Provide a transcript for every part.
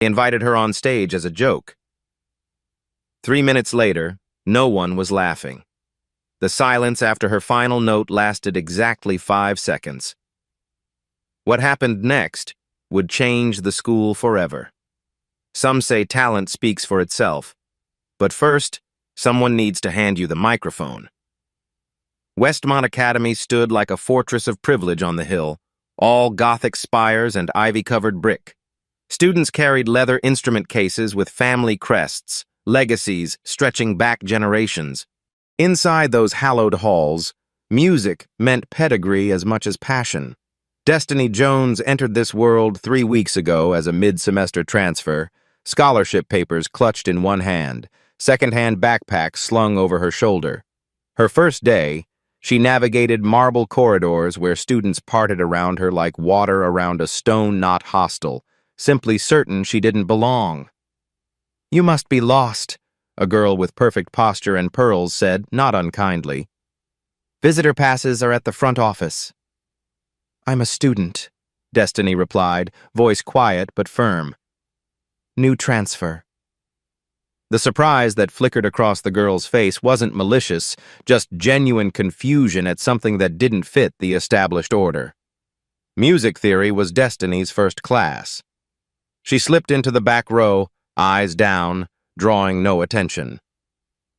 They invited her on stage as a joke. 3 minutes later, no one was laughing. The silence after her final note lasted exactly 5 seconds. What happened next would change the school forever. Some say talent speaks for itself, but first, someone needs to hand you the microphone. Westmont Academy stood like a fortress of privilege on the hill, all Gothic spires and ivy-covered brick. Students carried leather instrument cases with family crests, legacies stretching back generations. Inside those hallowed halls, music meant pedigree as much as passion. Destiny Jones entered this world 3 weeks ago as a mid-semester transfer, scholarship papers clutched in one hand, second-hand backpack slung over her shoulder. Her first day, she navigated marble corridors where students parted around her like water around a stone-knot hostel, simply certain she didn't belong. "You must be lost," a girl with perfect posture and pearls said, not unkindly. "Visitor passes are at the front office." "I'm a student," Destiny replied, voice quiet but firm. "New transfer." The surprise that flickered across the girl's face wasn't malicious, just genuine confusion at something that didn't fit the established order. Music theory was Destiny's first class. She slipped into the back row, eyes down, drawing no attention.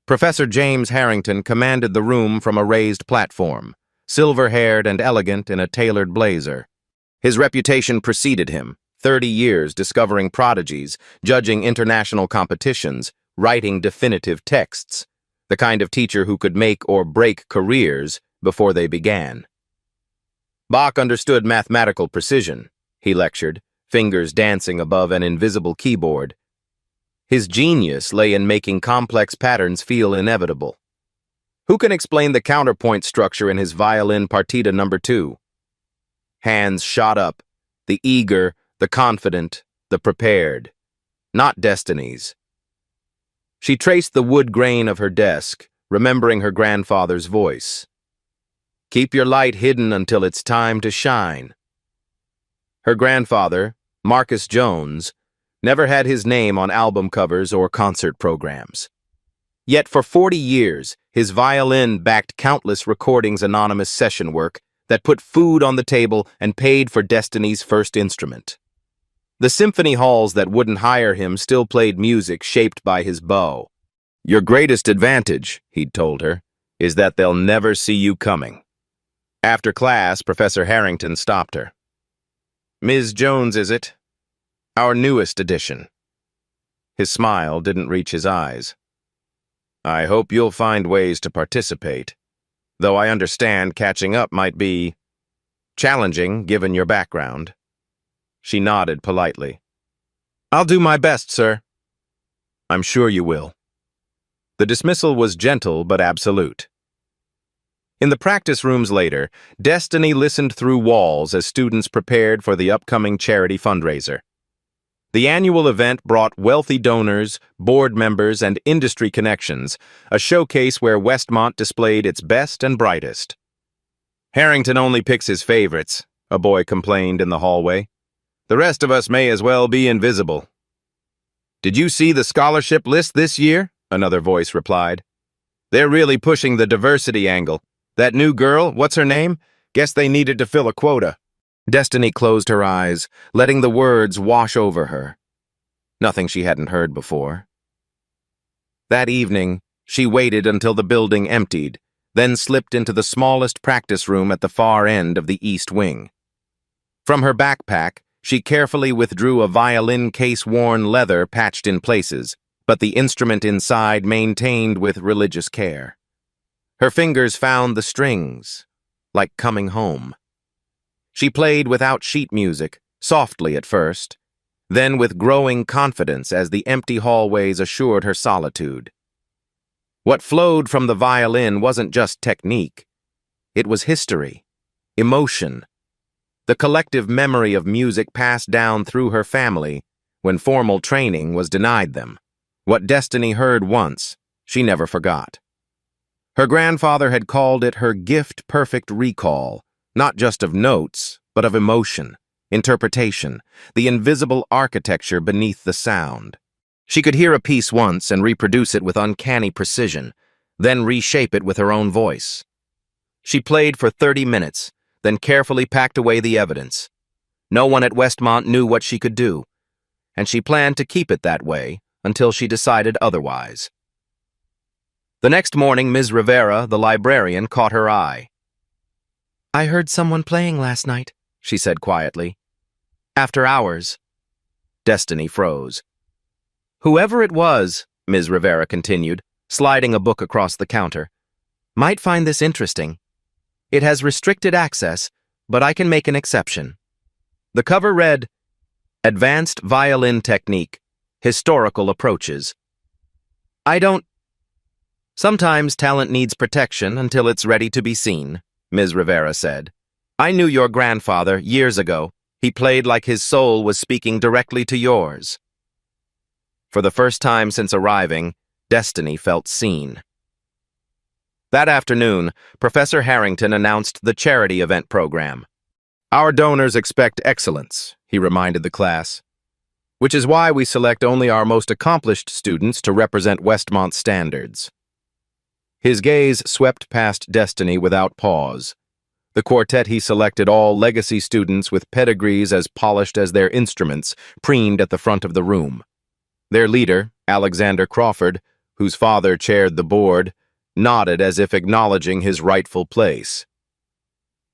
Professor James Harrington commanded the room from a raised platform, silver-haired and elegant in a tailored blazer. His reputation preceded him, 30 years discovering prodigies, judging international competitions, writing definitive texts, the kind of teacher who could make or break careers before they began. Bach understood mathematical precision, he lectured, fingers dancing above an invisible keyboard. His genius lay in making complex patterns feel inevitable. Who can explain the counterpoint structure in his violin partita No. 2? Hands shot up, the eager, the confident, the prepared. Not Destiny's. She traced the wood grain of her desk, remembering her grandfather's voice. "Keep your light hidden until it's time to shine." Her grandfather, Marcus Jones, never had his name on album covers or concert programs. Yet for 40 years, his violin backed countless recordings anonymous session work that put food on the table and paid for Destiny's first instrument. The symphony halls that wouldn't hire him still played music shaped by his bow. "Your greatest advantage," he'd told her, "is that they'll never see you coming." After class, Professor Harrington stopped her. "Ms. Jones, is it? Our newest addition." His smile didn't reach his eyes. "I hope you'll find ways to participate, though I understand catching up might be challenging given your background." She nodded politely. "I'll do my best, sir." "I'm sure you will." The dismissal was gentle but absolute. In the practice rooms later, Destiny listened through walls as students prepared for the upcoming charity fundraiser. The annual event brought wealthy donors, board members, and industry connections, a showcase where Westmont displayed its best and brightest. "Harrington only picks his favorites," a boy complained in the hallway. "The rest of us may as well be invisible." "Did you see the scholarship list this year?" another voice replied. "They're really pushing the diversity angle. That new girl, what's her name? Guess they needed to fill a quota." Destiny closed her eyes, letting the words wash over her. Nothing she hadn't heard before. That evening, she waited until the building emptied, then slipped into the smallest practice room at the far end of the east wing. From her backpack, she carefully withdrew a violin case-worn leather patched in places, but the instrument inside maintained with religious care. Her fingers found the strings, like coming home. She played without sheet music, softly at first, then with growing confidence as the empty hallways assured her solitude. What flowed from the violin wasn't just technique. It was history, emotion, the collective memory of music passed down through her family when formal training was denied them. What Destiny heard once, she never forgot. Her grandfather had called it her gift-perfect recall, not just of notes, but of emotion, interpretation, the invisible architecture beneath the sound. She could hear a piece once and reproduce it with uncanny precision, then reshape it with her own voice. She played for 30 minutes, then carefully packed away the evidence. No one at Westmont knew what she could do, and she planned to keep it that way until she decided otherwise. The next morning, Ms. Rivera, the librarian, caught her eye. "I heard someone playing last night," she said quietly. "After hours." Destiny froze. "Whoever it was," Ms. Rivera continued, sliding a book across the counter, "might find this interesting. It has restricted access, but I can make an exception." The cover read, "Advanced Violin Technique, Historical Approaches." Sometimes talent needs protection until it's ready to be seen, Ms. Rivera said. "I knew your grandfather years ago. He played like his soul was speaking directly to yours." For the first time since arriving, Destiny felt seen. That afternoon, Professor Harrington announced the charity event program. "Our donors expect excellence," he reminded the class, "which is why we select only our most accomplished students to represent Westmont standards." His gaze swept past Destiny without pause. The quartet he selected all legacy students with pedigrees as polished as their instruments preened at the front of the room. Their leader, Alexander Crawford, whose father chaired the board, nodded as if acknowledging his rightful place.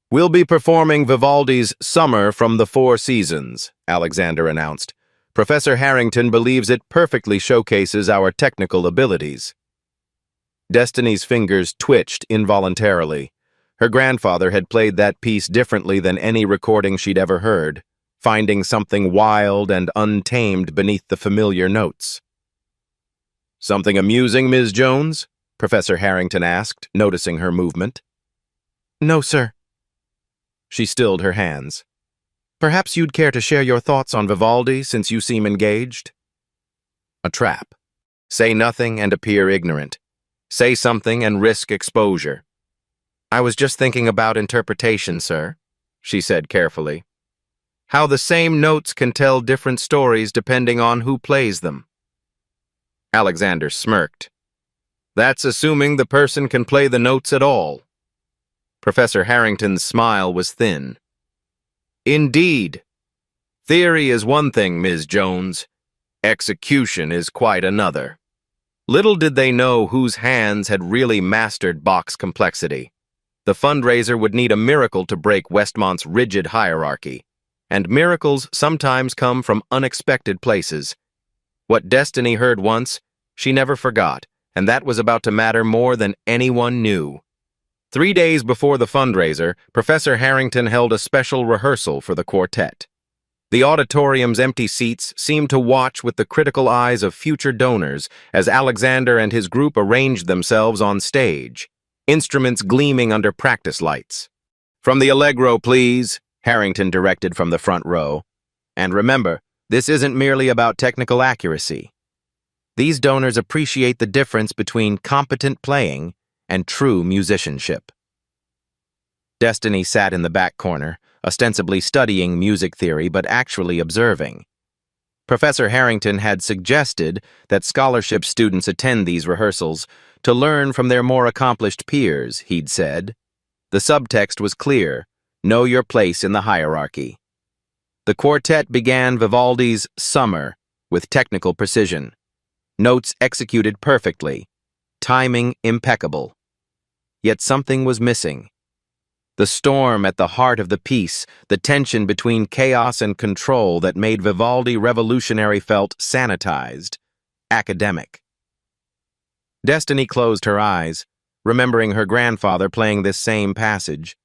"We'll be performing Vivaldi's Summer from the Four Seasons," Alexander announced. "Professor Harrington believes it perfectly showcases our technical abilities." Destiny's fingers twitched involuntarily. Her grandfather had played that piece differently than any recording she'd ever heard, finding something wild and untamed beneath the familiar notes. "Something amusing, Ms. Jones?" Professor Harrington asked, noticing her movement. "No, sir." She stilled her hands. "Perhaps you'd care to share your thoughts on Vivaldi, since you seem engaged?" A trap. Say nothing and appear ignorant. Say something and risk exposure. "I was just thinking about interpretation, sir," she said carefully. "How the same notes can tell different stories depending on who plays them." Alexander smirked. "That's assuming the person can play the notes at all." Professor Harrington's smile was thin. "Indeed. Theory is one thing, Ms. Jones. Execution is quite another." Little did they know whose hands had really mastered Bach's complexity. The fundraiser would need a miracle to break Westmont's rigid hierarchy, and miracles sometimes come from unexpected places. What Destiny heard once, she never forgot, and that was about to matter more than anyone knew. 3 days before the fundraiser, Professor Harrington held a special rehearsal for the quartet. The auditorium's empty seats seemed to watch with the critical eyes of future donors as Alexander and his group arranged themselves on stage, instruments gleaming under practice lights. "From the Allegro, please," Harrington directed from the front row. "And remember, this isn't merely about technical accuracy. These donors appreciate the difference between competent playing and true musicianship." Destiny sat in the back corner, ostensibly studying music theory but actually observing. Professor Harrington had suggested that scholarship students attend these rehearsals to learn from their more accomplished peers, he'd said. The subtext was clear: know your place in the hierarchy. The quartet began Vivaldi's Summer with technical precision. Notes executed perfectly, timing impeccable. Yet something was missing. The storm at the heart of the piece, the tension between chaos and control that made Vivaldi revolutionary felt sanitized, academic. Destiny closed her eyes, remembering her grandfather playing this same passage,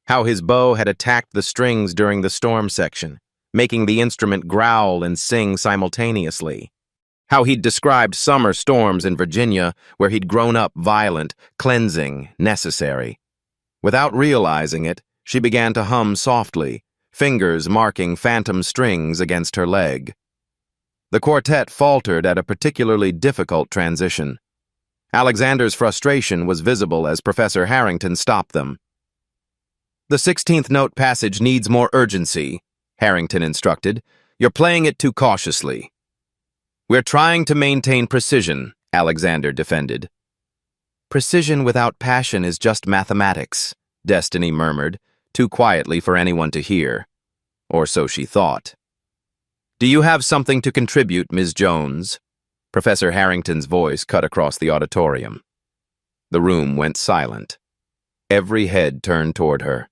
how his bow had attacked the strings during the storm section, making the instrument growl and sing simultaneously. How he'd described summer storms in Virginia, where he'd grown up violent, cleansing, necessary. Without realizing it, she began to hum softly, fingers marking phantom strings against her leg. The quartet faltered at a particularly difficult transition. Alexander's frustration was visible as Professor Harrington stopped them. "The 16th note passage needs more urgency," Harrington instructed. "You're playing it too cautiously." "We're trying to maintain precision," Alexander defended. "Precision without passion is just mathematics," Destiny murmured, too quietly for anyone to hear. Or so she thought. "Do you have something to contribute, Ms. Jones?" Professor Harrington's voice cut across the auditorium. The room went silent. Every head turned toward her.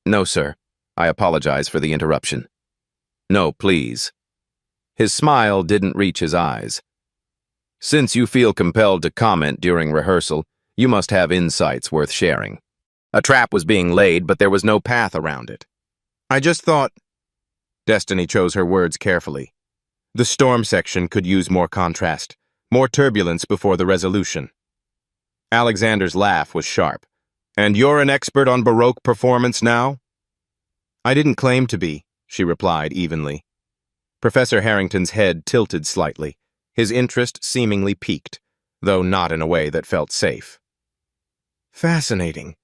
"No, sir. I apologize for the interruption." "No, please." His smile didn't reach his eyes. "Since you feel compelled to comment during rehearsal, you must have insights worth sharing." A trap was being laid, but there was no path around it. "I just thought—" Destiny chose her words carefully. "The storm section could use more contrast, more turbulence before the resolution." Alexander's laugh was sharp. "And you're an expert on Baroque performance now?" "I didn't claim to be," she replied evenly. Professor Harrington's head tilted slightly, his interest seemingly piqued, though not in a way that felt safe. "Fascinating.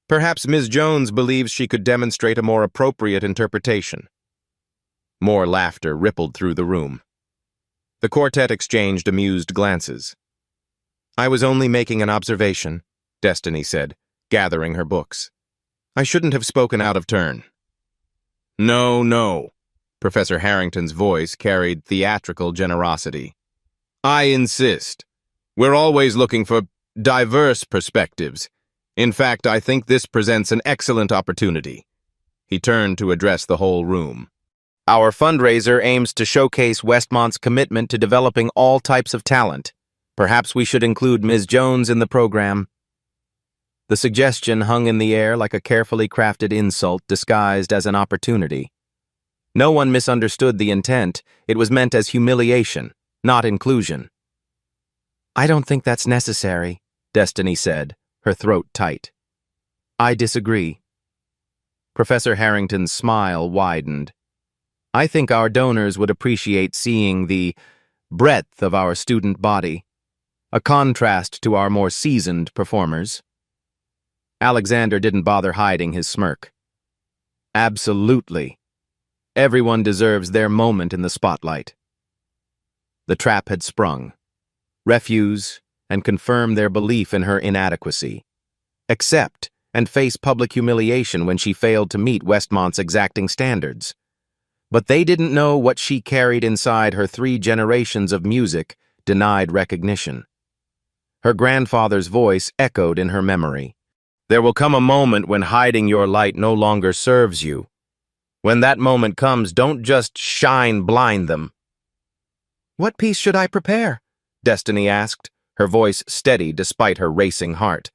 Perhaps Ms. Jones believes she could demonstrate a more appropriate interpretation." More laughter rippled through the room. The quartet exchanged amused glances. "I was only making an observation," Destiny said, gathering her books. "I shouldn't have spoken out of turn." "No, no." Professor Harrington's voice carried theatrical generosity. "I insist. We're always looking for diverse perspectives. In fact, I think this presents an excellent opportunity." He turned to address the whole room. "Our fundraiser aims to showcase Westmont's commitment to developing all types of talent. Perhaps we should include Ms. Jones in the program." The suggestion hung in the air like a carefully crafted insult disguised as an opportunity. No one misunderstood the intent. It was meant as humiliation, not inclusion. "I don't think that's necessary," Destiny said, her throat tight. "I disagree." Professor Harrington's smile widened. "I think our donors would appreciate seeing the breadth of our student body, a contrast to our more seasoned performers." Alexander didn't bother hiding his smirk. "Absolutely. Everyone deserves their moment in the spotlight." The trap had sprung. Refuse and confirm their belief in her inadequacy. Accept and face public humiliation when she failed to meet Westmont's exacting standards. But they didn't know what she carried inside her 3 generations of music denied recognition. Her grandfather's voice echoed in her memory. "There will come a moment when hiding your light no longer serves you. When that moment comes, don't just shine blind them." "What piece should I prepare?" Destiny asked, her voice steady despite her racing heart.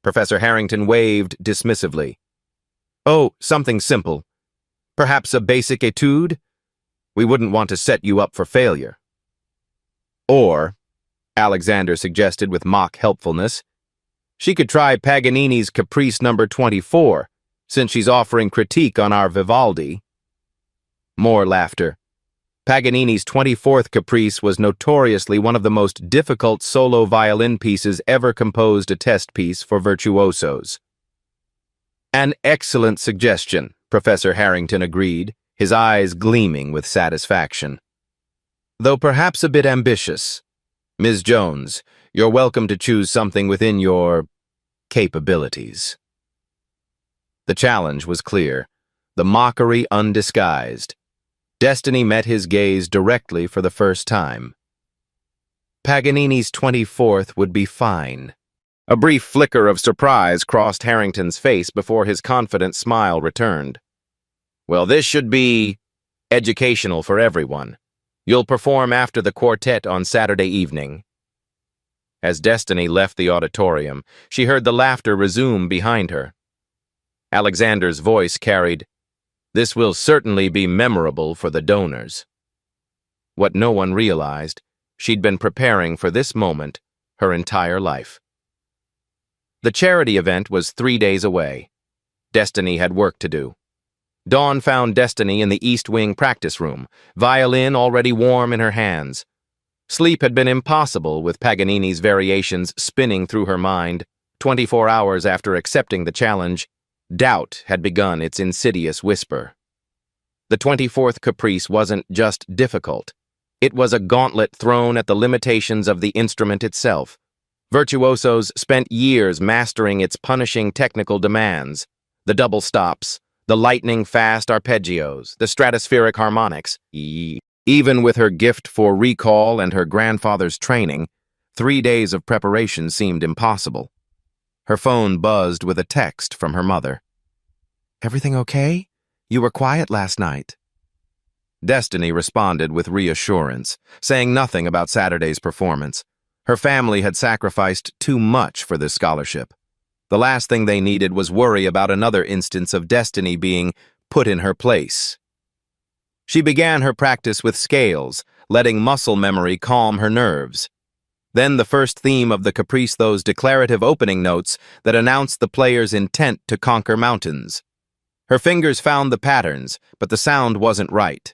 Professor Harrington waved dismissively. "Oh, something simple. Perhaps a basic etude? We wouldn't want to set you up for failure." "Or," Alexander suggested with mock helpfulness, "she could try Paganini's Caprice No. 24, since she's offering critique on our Vivaldi." More laughter. Paganini's 24th Caprice was notoriously one of the most difficult solo violin pieces ever composed, a test piece for virtuosos. "An excellent suggestion," Professor Harrington agreed, his eyes gleaming with satisfaction. "Though perhaps a bit ambitious. Ms. Jones, you're welcome to choose something within your capabilities." The challenge was clear, the mockery undisguised. Destiny met his gaze directly for the first time. "Paganini's 24th would be fine." A brief flicker of surprise crossed Harrington's face before his confident smile returned. "Well, this should be educational for everyone. You'll perform after the quartet on Saturday evening." As Destiny left the auditorium, she heard the laughter resume behind her. Alexander's voice carried, "This will certainly be memorable for the donors." What no one realized, she'd been preparing for this moment her entire life. The charity event was 3 days away. Destiny had work to do. Dawn found Destiny in the East Wing practice room, violin already warm in her hands. Sleep had been impossible with Paganini's variations spinning through her mind. 24 hours after accepting the challenge, doubt had begun its insidious whisper. The 24th caprice wasn't just difficult. It was a gauntlet thrown at the limitations of the instrument itself. Virtuosos spent years mastering its punishing technical demands. The double stops, the lightning-fast arpeggios, the stratospheric harmonics. Even with her gift for recall and her grandfather's training, 3 days of preparation seemed impossible. Her phone buzzed with a text from her mother. "Everything okay? You were quiet last night." Destiny responded with reassurance, saying nothing about Saturday's performance. Her family had sacrificed too much for this scholarship. The last thing they needed was worry about another instance of Destiny being put in her place. She began her practice with scales, letting muscle memory calm her nerves. Then the first theme of the caprice, those declarative opening notes that announced the player's intent to conquer mountains. Her fingers found the patterns, but the sound wasn't right.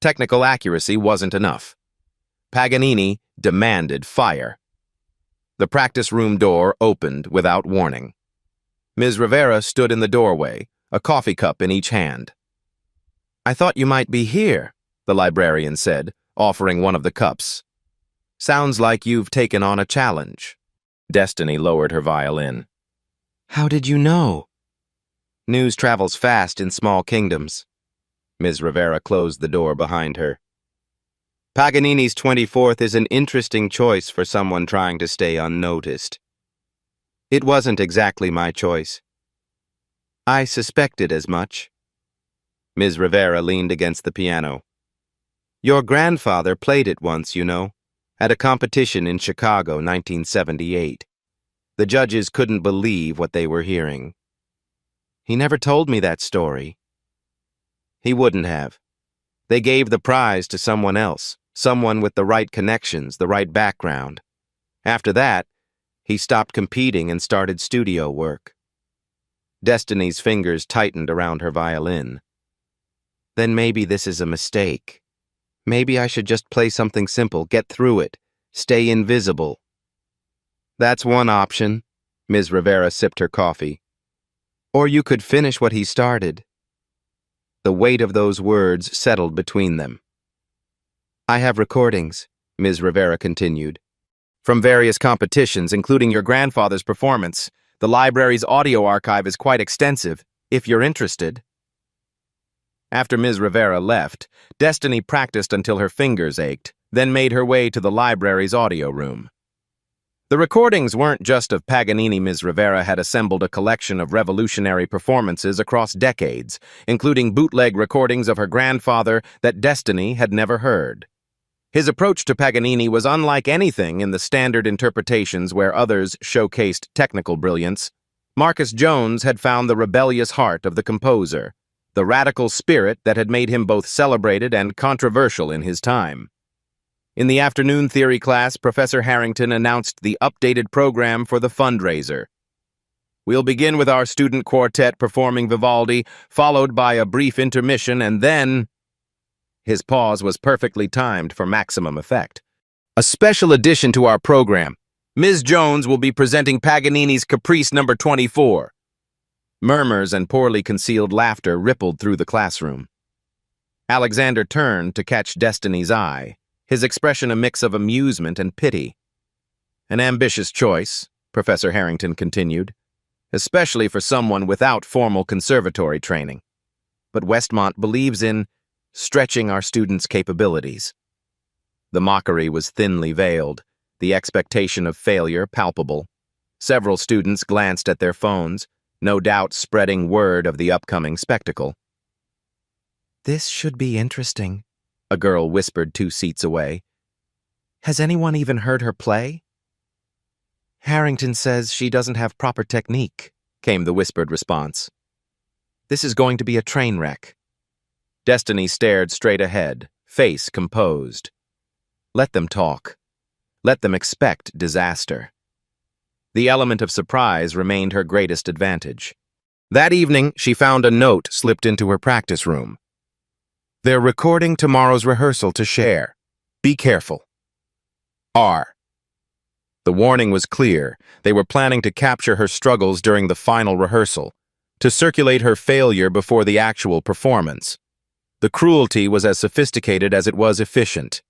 Technical accuracy wasn't enough. Paganini demanded fire. The practice room door opened without warning. Ms. Rivera stood in the doorway, a coffee cup in each hand. "I thought you might be here," the librarian said, offering one of the cups. "Sounds like you've taken on a challenge." Destiny lowered her violin. "How did you know?" "News travels fast in small kingdoms." Ms. Rivera closed the door behind her. "Paganini's 24th is an interesting choice for someone trying to stay unnoticed. It wasn't exactly my choice. I suspected as much." Ms. Rivera leaned against the piano. "Your grandfather played it once, you know, at a competition in Chicago, 1978. The judges couldn't believe what they were hearing. He never told me that story." "He wouldn't have. They gave the prize to someone else, someone with the right connections, the right background. After that, he stopped competing and started studio work." Destiny's fingers tightened around her violin. "Then maybe this is a mistake. Maybe I should just play something simple, get through it, stay invisible." "That's one option." Ms. Rivera sipped her coffee. "Or you could finish what he started." The weight of those words settled between them. "I have recordings," Ms. Rivera continued, "from various competitions, including your grandfather's performance. The library's audio archive is quite extensive, if you're interested." After Ms. Rivera left, Destiny practiced until her fingers ached, then made her way to the library's audio room. The recordings weren't just of Paganini. Ms. Rivera had assembled a collection of revolutionary performances across decades, including bootleg recordings of her grandfather that Destiny had never heard. His approach to Paganini was unlike anything in the standard interpretations where others showcased technical brilliance. Marcus Jones had found the rebellious heart of the composer, the radical spirit that had made him both celebrated and controversial in his time. In the afternoon theory class, Professor Harrington announced the updated program for the fundraiser. "We'll begin with our student quartet performing Vivaldi, followed by a brief intermission, and then—" His pause was perfectly timed for maximum effect. "A special addition to our program. Ms. Jones will be presenting Paganini's Caprice No. 24. Murmurs and poorly concealed laughter rippled through the classroom. Alexander turned to catch Destiny's eye, his expression a mix of amusement and pity. "An ambitious choice," Professor Harrington continued, "especially for someone without formal conservatory training. But Westmont believes in stretching our students' capabilities." The mockery was thinly veiled, the expectation of failure palpable. Several students glanced at their phones, no doubt spreading word of the upcoming spectacle. "This should be interesting," a girl whispered 2 seats away. "Has anyone even heard her play?" "Harrington says she doesn't have proper technique," came the whispered response. "This is going to be a train wreck." Destiny stared straight ahead, face composed. Let them talk. Let them expect disaster. The element of surprise remained her greatest advantage. That evening, she found a note slipped into her practice room. "They're recording tomorrow's rehearsal to share. Be careful. R." The warning was clear. They were planning to capture her struggles during the final rehearsal, to circulate her failure before the actual performance. The cruelty was as sophisticated as it was efficient.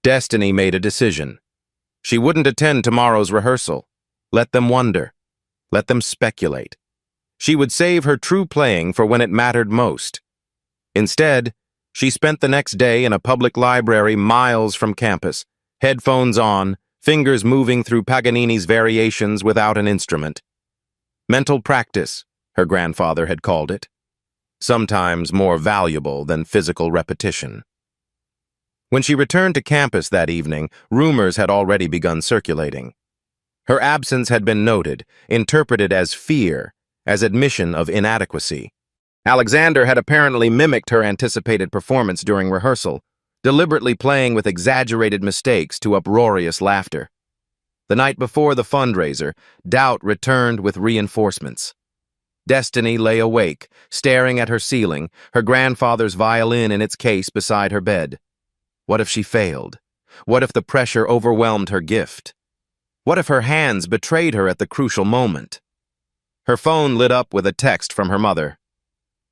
Destiny made a decision. She wouldn't attend tomorrow's rehearsal. Let them wonder. Let them speculate. She would save her true playing for when it mattered most. Instead, she spent the next day in a public library miles from campus, headphones on, fingers moving through Paganini's variations without an instrument. Mental practice, her grandfather had called it. Sometimes more valuable than physical repetition. When she returned to campus that evening, rumors had already begun circulating. Her absence had been noted, interpreted as fear, as admission of inadequacy. Alexander had apparently mimicked her anticipated performance during rehearsal, deliberately playing with exaggerated mistakes to uproarious laughter. The night before the fundraiser, doubt returned with reinforcements. Destiny lay awake, staring at her ceiling, her grandfather's violin in its case beside her bed. What if she failed? What if the pressure overwhelmed her gift? What if her hands betrayed her at the crucial moment? Her phone lit up with a text from her mother.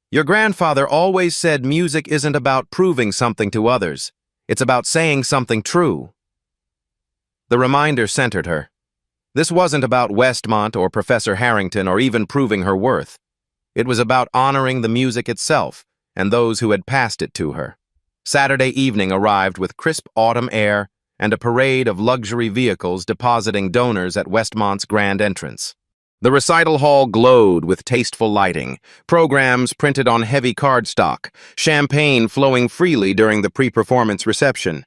"Your grandfather always said music isn't about proving something to others. It's about saying something true." The reminder centered her. This wasn't about Westmont or Professor Harrington or even proving her worth. It was about honoring the music itself and those who had passed it to her. Saturday evening arrived with crisp autumn air and a parade of luxury vehicles depositing donors at Westmont's grand entrance. The recital hall glowed with tasteful lighting, programs printed on heavy cardstock, champagne flowing freely during the pre-performance reception.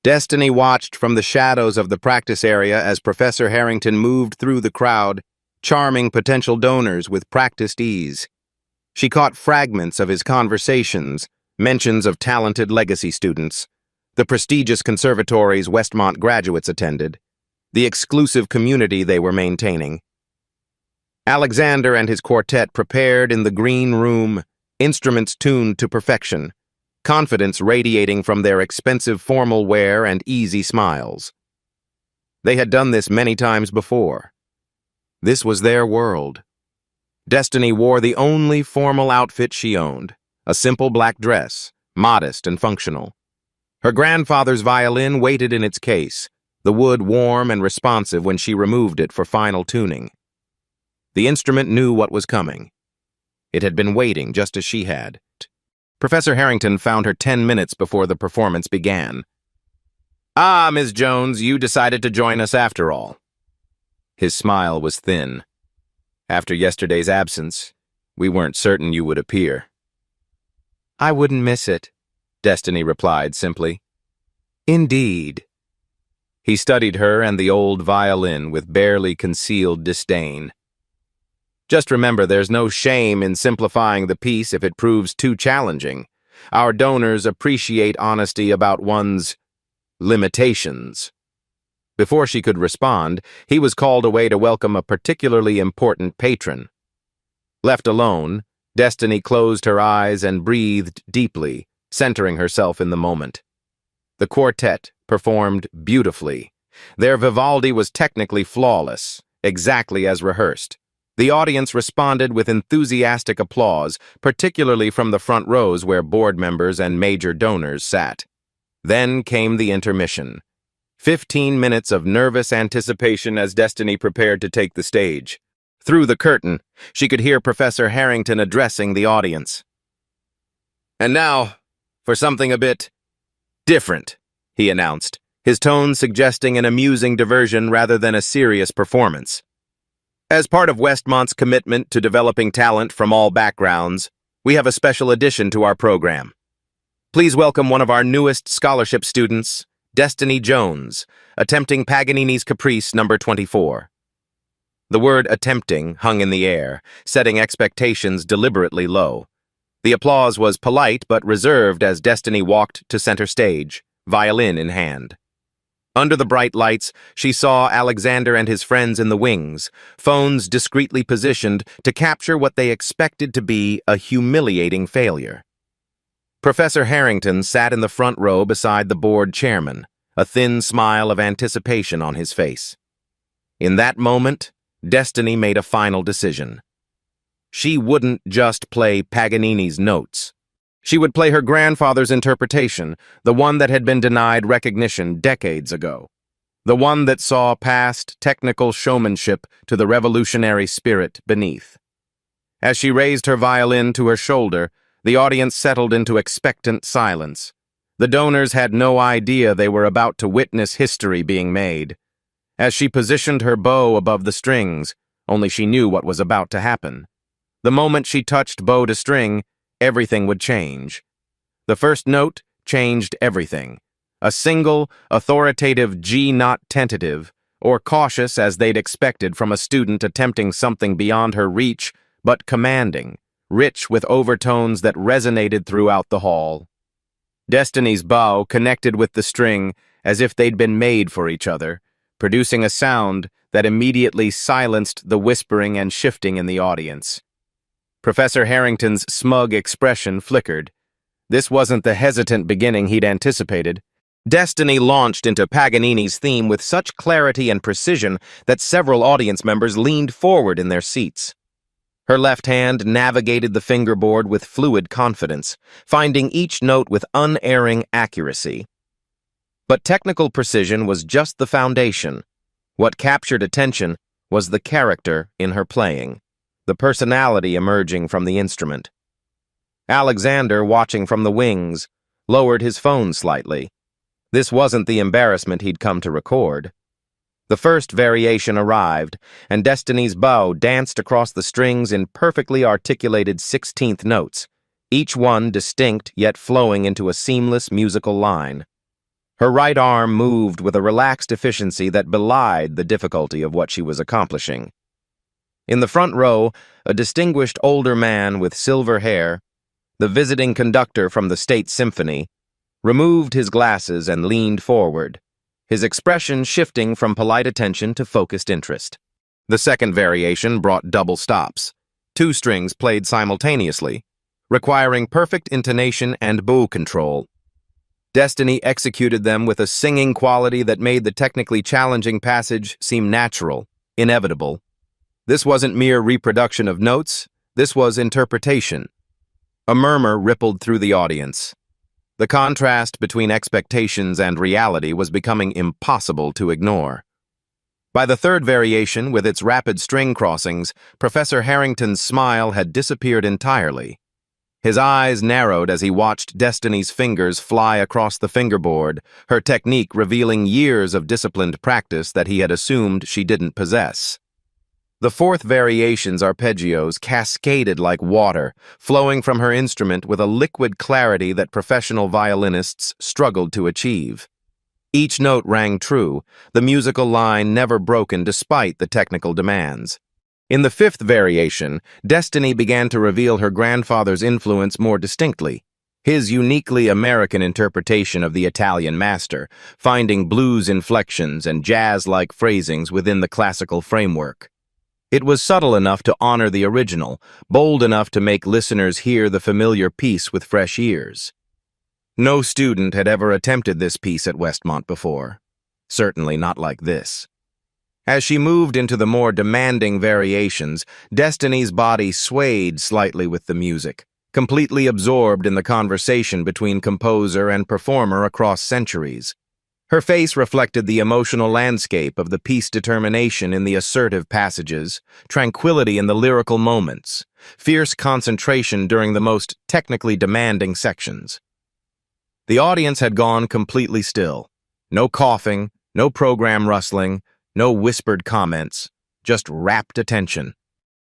Destiny watched from the shadows of the practice area as Professor Harrington moved through the crowd, charming potential donors with practiced ease. She caught fragments of his conversations, mentions of talented legacy students, the prestigious conservatories Westmont graduates attended, the exclusive community they were maintaining. Alexander and his quartet prepared in the green room, instruments tuned to perfection, confidence radiating from their expensive formal wear and easy smiles. They had done this many times before. This was their world. Destiny wore the only formal outfit she owned, a simple black dress, modest and functional. Her grandfather's violin waited in its case, the wood warm and responsive when she removed it for final tuning. The instrument knew what was coming. It had been waiting just as she had. Professor Harrington found her 10 minutes before the performance began. "Ah, Ms. Jones, you decided to join us after all." His smile was thin. "After yesterday's absence, we weren't certain you would appear." "I wouldn't miss it," Destiny replied simply. "Indeed." He studied her and the old violin with barely concealed disdain. "Just remember, there's no shame in simplifying the piece if it proves too challenging. Our donors appreciate honesty about one's limitations." Before she could respond, he was called away to welcome a particularly important patron. Left alone, Destiny closed her eyes and breathed deeply, centering herself in the moment. The quartet performed beautifully. Their Vivaldi was technically flawless, exactly as rehearsed. The audience responded with enthusiastic applause, particularly from the front rows where board members and major donors sat. Then came the intermission. 15 minutes of nervous anticipation as Destiny prepared to take the stage. Through the curtain, she could hear Professor Harrington addressing the audience. "And now, for something a bit different," he announced, his tone suggesting an amusing diversion rather than a serious performance. "As part of Westmont's commitment to developing talent from all backgrounds, we have a special addition to our program. Please welcome one of our newest scholarship students, Destiny Jones, attempting Paganini's Caprice No. 24. The word attempting hung in the air, setting expectations deliberately low. The applause was polite but reserved as Destiny walked to center stage, violin in hand. Under the bright lights, she saw Alexander and his friends in the wings, phones discreetly positioned to capture what they expected to be a humiliating failure. Professor Harrington sat in the front row beside the board chairman, a thin smile of anticipation on his face. In that moment, Destiny made a final decision. She wouldn't just play Paganini's notes. She would play her grandfather's interpretation, the one that had been denied recognition decades ago. The one that saw past technical showmanship to the revolutionary spirit beneath. As she raised her violin to her shoulder, the audience settled into expectant silence. The donors had no idea they were about to witness history being made. As she positioned her bow above the strings, only she knew what was about to happen. The moment she touched bow to string, everything would change. The first note changed everything. A single, authoritative G not tentative, or cautious as they'd expected from a student attempting something beyond her reach, but commanding, rich with overtones that resonated throughout the hall. Destiny's bow connected with the string as if they'd been made for each other, producing a sound that immediately silenced the whispering and shifting in the audience. Professor Harrington's smug expression flickered. This wasn't the hesitant beginning he'd anticipated. Destiny launched into Paganini's theme with such clarity and precision that several audience members leaned forward in their seats. Her left hand navigated the fingerboard with fluid confidence, finding each note with unerring accuracy. But technical precision was just the foundation. What captured attention was the character in her playing, the personality emerging from the instrument. Alexander, watching from the wings, lowered his phone slightly. This wasn't the embarrassment he'd come to record. The first variation arrived, and Destiny's bow danced across the strings in perfectly articulated 16th notes, each one distinct yet flowing into a seamless musical line. Her right arm moved with a relaxed efficiency that belied the difficulty of what she was accomplishing. In the front row, a distinguished older man with silver hair, the visiting conductor from the State Symphony, removed his glasses and leaned forward, his expression shifting from polite attention to focused interest. The second variation brought double stops, 2 strings played simultaneously, requiring perfect intonation and bow control. Destiny executed them with a singing quality that made the technically challenging passage seem natural, inevitable. This wasn't mere reproduction of notes, this was interpretation. A murmur rippled through the audience. The contrast between expectations and reality was becoming impossible to ignore. By the third variation, with its rapid string crossings, Professor Harrington's smile had disappeared entirely. His eyes narrowed as he watched Destiny's fingers fly across the fingerboard, her technique revealing years of disciplined practice that he had assumed she didn't possess. The fourth variation's arpeggios cascaded like water, flowing from her instrument with a liquid clarity that professional violinists struggled to achieve. Each note rang true, the musical line never broken despite the technical demands. In the fifth variation, Destiny began to reveal her grandfather's influence more distinctly, his uniquely American interpretation of the Italian master, finding blues inflections and jazz-like phrasings within the classical framework. It was subtle enough to honor the original, bold enough to make listeners hear the familiar piece with fresh ears. No student had ever attempted this piece at Westmont before. Certainly not like this. As she moved into the more demanding variations, Destiny's body swayed slightly with the music, completely absorbed in the conversation between composer and performer across centuries. Her face reflected the emotional landscape of the piece, determination in the assertive passages, tranquility in the lyrical moments, fierce concentration during the most technically demanding sections. The audience had gone completely still. No coughing, no program rustling, no whispered comments, just rapt attention.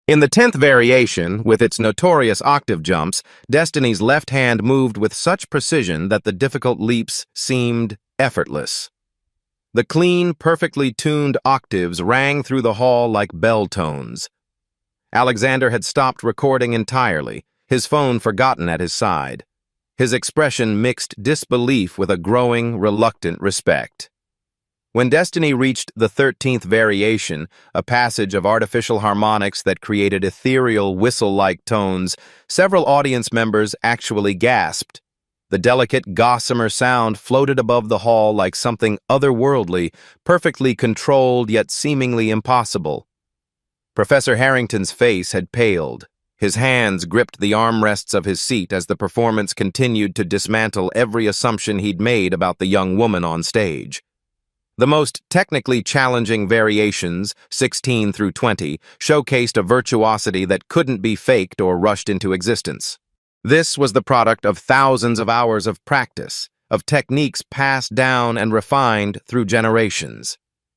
In the 10th variation, with its notorious octave jumps, Destiny's left hand moved with such precision that the difficult leaps seemed effortless. The clean, perfectly tuned octaves rang through the hall like bell tones. Alexander had stopped recording entirely, his phone forgotten at his side. His expression mixed disbelief with a growing, reluctant respect. When Destiny reached the 13th variation, a passage of artificial harmonics that created ethereal, whistle-like tones, several audience members actually gasped. The delicate, gossamer sound floated above the hall like something otherworldly, perfectly controlled yet seemingly impossible. Professor Harrington's face had paled. His hands gripped the armrests of his seat as the performance continued to dismantle every assumption he'd made about the young woman on stage. The most technically challenging variations, 16 through 20, showcased a virtuosity that couldn't be faked or rushed into existence. This was the product of thousands of hours of practice, of techniques passed down and refined through generations.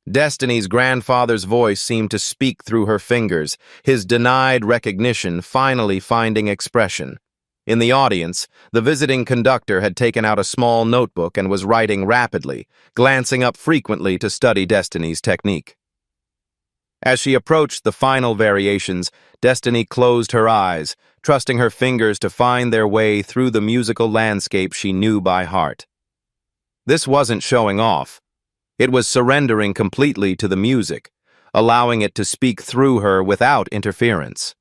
Destiny's grandfather's voice seemed to speak through her fingers, his denied recognition finally finding expression. In the audience, the visiting conductor had taken out a small notebook and was writing rapidly, glancing up frequently to study Destiny's technique. As she approached the final variations, Destiny closed her eyes, trusting her fingers to find their way through the musical landscape she knew by heart. This wasn't showing off. It was surrendering completely to the music, allowing it to speak through her without interference.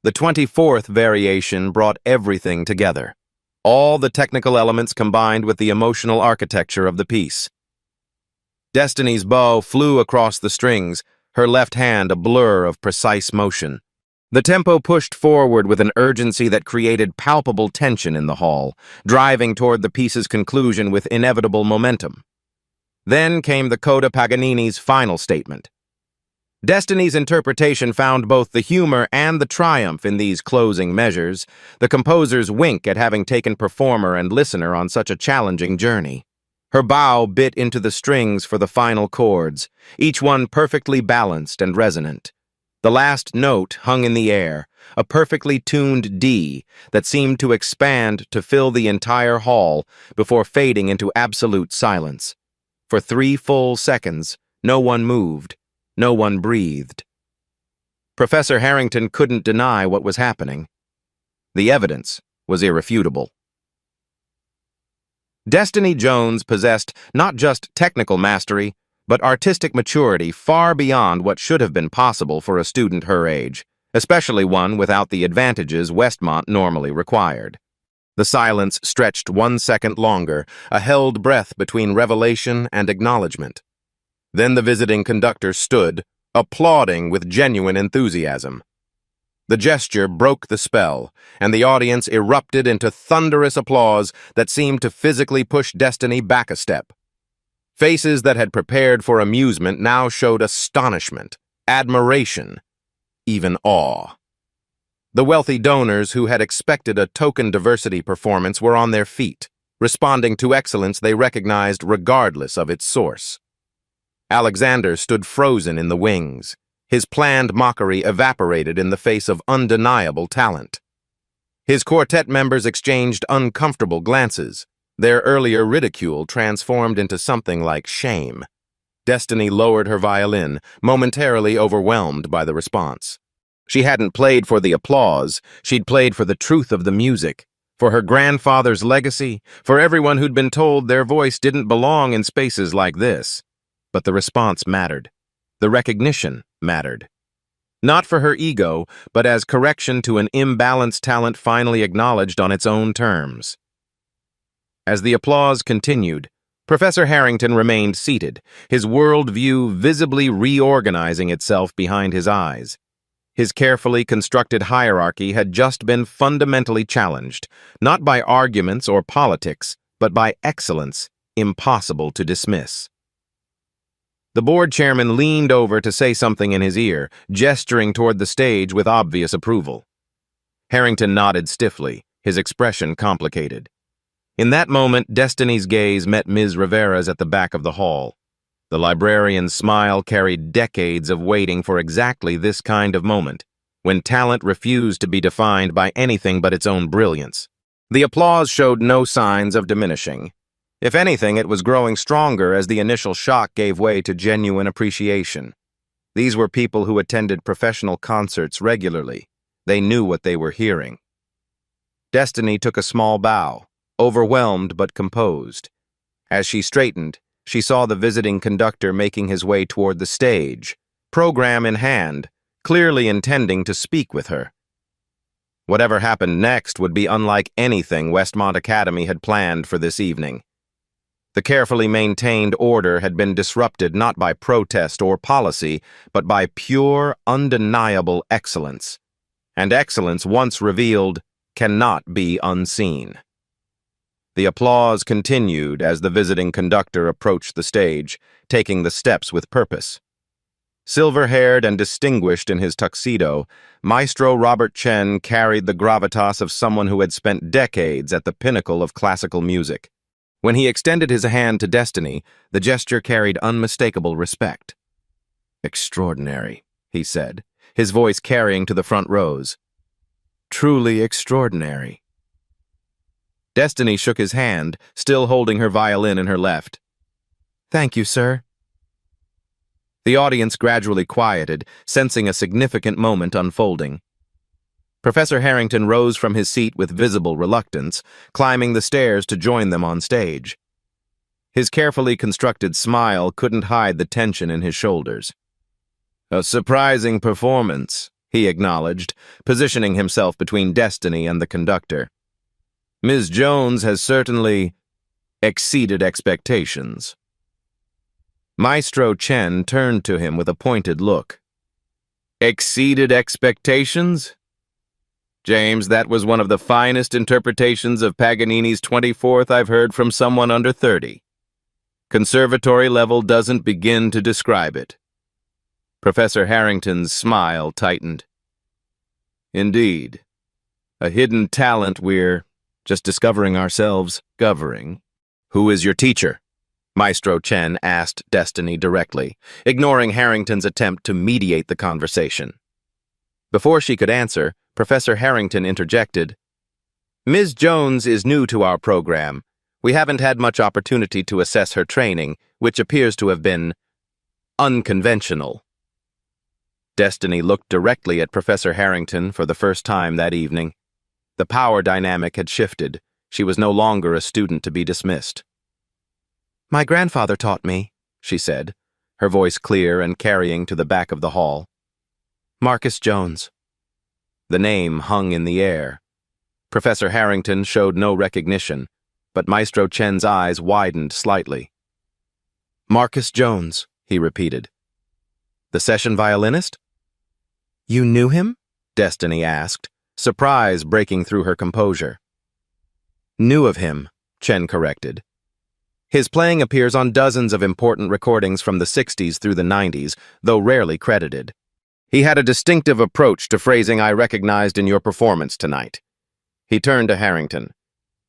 The 24th variation brought everything together. All the technical elements combined with the emotional architecture of the piece. Destiny's bow flew across the strings, her left hand a blur of precise motion. The tempo pushed forward with an urgency that created palpable tension in the hall, driving toward the piece's conclusion with inevitable momentum. Then came the coda Paganini's final statement. Destiny's interpretation found both the humor and the triumph in these closing measures, the composer's wink at having taken performer and listener on such a challenging journey. Her bow bit into the strings for the final chords, each one perfectly balanced and resonant. The last note hung in the air, a perfectly tuned D that seemed to expand to fill the entire hall before fading into absolute silence. For 3 full seconds, no one moved, no one breathed. Professor Harrington couldn't deny what was happening. The evidence was irrefutable. Destiny Jones possessed not just technical mastery, but artistic maturity far beyond what should have been possible for a student her age, especially one without the advantages Westmont normally required. The silence stretched 1 second longer, a held breath between revelation and acknowledgement. Then the visiting conductor stood, applauding with genuine enthusiasm. The gesture broke the spell, and the audience erupted into thunderous applause that seemed to physically push Destiny back a step. Faces that had prepared for amusement now showed astonishment, admiration, even awe. The wealthy donors who had expected a token diversity performance were on their feet, responding to excellence they recognized regardless of its source. Alexander stood frozen in the wings. His planned mockery evaporated in the face of undeniable talent. His quartet members exchanged uncomfortable glances, their earlier ridicule transformed into something like shame. Destiny lowered her violin, momentarily overwhelmed by the response. She hadn't played for the applause, she'd played for the truth of the music, for her grandfather's legacy, for everyone who'd been told their voice didn't belong in spaces like this. But the response mattered. The recognition mattered. Not for her ego, but as correction to an imbalanced talent finally acknowledged on its own terms. As the applause continued, Professor Harrington remained seated, his worldview visibly reorganizing itself behind his eyes. His carefully constructed hierarchy had just been fundamentally challenged, not by arguments or politics, but by excellence, impossible to dismiss. The board chairman leaned over to say something in his ear, gesturing toward the stage with obvious approval. Harrington nodded stiffly, his expression complicated. In that moment, Destiny's gaze met Ms. Rivera's at the back of the hall. The librarian's smile carried decades of waiting for exactly this kind of moment, when talent refused to be defined by anything but its own brilliance. The applause showed no signs of diminishing. If anything, it was growing stronger as the initial shock gave way to genuine appreciation. These were people who attended professional concerts regularly. They knew what they were hearing. Destiny took a small bow, overwhelmed but composed. As she straightened, she saw the visiting conductor making his way toward the stage, program in hand, clearly intending to speak with her. Whatever happened next would be unlike anything Westmont Academy had planned for this evening. The carefully maintained order had been disrupted not by protest or policy, but by pure, undeniable excellence. and excellence once revealed cannot be unseen. The applause continued as the visiting conductor approached the stage, taking the steps with purpose. Silver-haired and distinguished in his tuxedo, Maestro Robert Chen carried the gravitas of someone who had spent decades at the pinnacle of classical music. When he extended his hand to Destiny, the gesture carried unmistakable respect. "Extraordinary," he said, his voice carrying to the front rows. "Truly extraordinary." Destiny shook his hand, still holding her violin in her left. "Thank you, sir." The audience gradually quieted, sensing a significant moment unfolding. Professor Harrington rose from his seat with visible reluctance, climbing the stairs to join them on stage. His carefully constructed smile couldn't hide the tension in his shoulders. "A surprising performance," he acknowledged, positioning himself between Destiny and the conductor. "Ms. Jones has certainly exceeded expectations." Maestro Chen turned to him with a pointed look. "Exceeded expectations? James, that was one of the finest interpretations of Paganini's 24th I've heard from someone under 30. Conservatory level doesn't begin to describe it." Professor Harrington's smile tightened. "Indeed. A hidden talent we're just discovering ourselves governing." "Who is your teacher?" Maestro Chen asked Destiny directly, ignoring Harrington's attempt to mediate the conversation. Before she could answer, Professor Harrington interjected. "Ms. Jones is new to our program. We haven't had much opportunity to assess her training, which appears to have been unconventional." Destiny looked directly at Professor Harrington for the first time that evening. The power dynamic had shifted. She was no longer a student to be dismissed. "My grandfather taught me," she said, her voice clear and carrying to the back of the hall. "Marcus Jones." The name hung in the air. Professor Harrington showed no recognition, but Maestro Chen's eyes widened slightly. "Marcus Jones," he repeated. "The session violinist?" "You knew him?" Destiny asked, surprise breaking through her composure. "Knew of him," Chen corrected. "His playing appears on dozens of important recordings from the 60s through the 90s, though rarely credited. He had a distinctive approach to phrasing I recognized in your performance tonight." He turned to Harrington.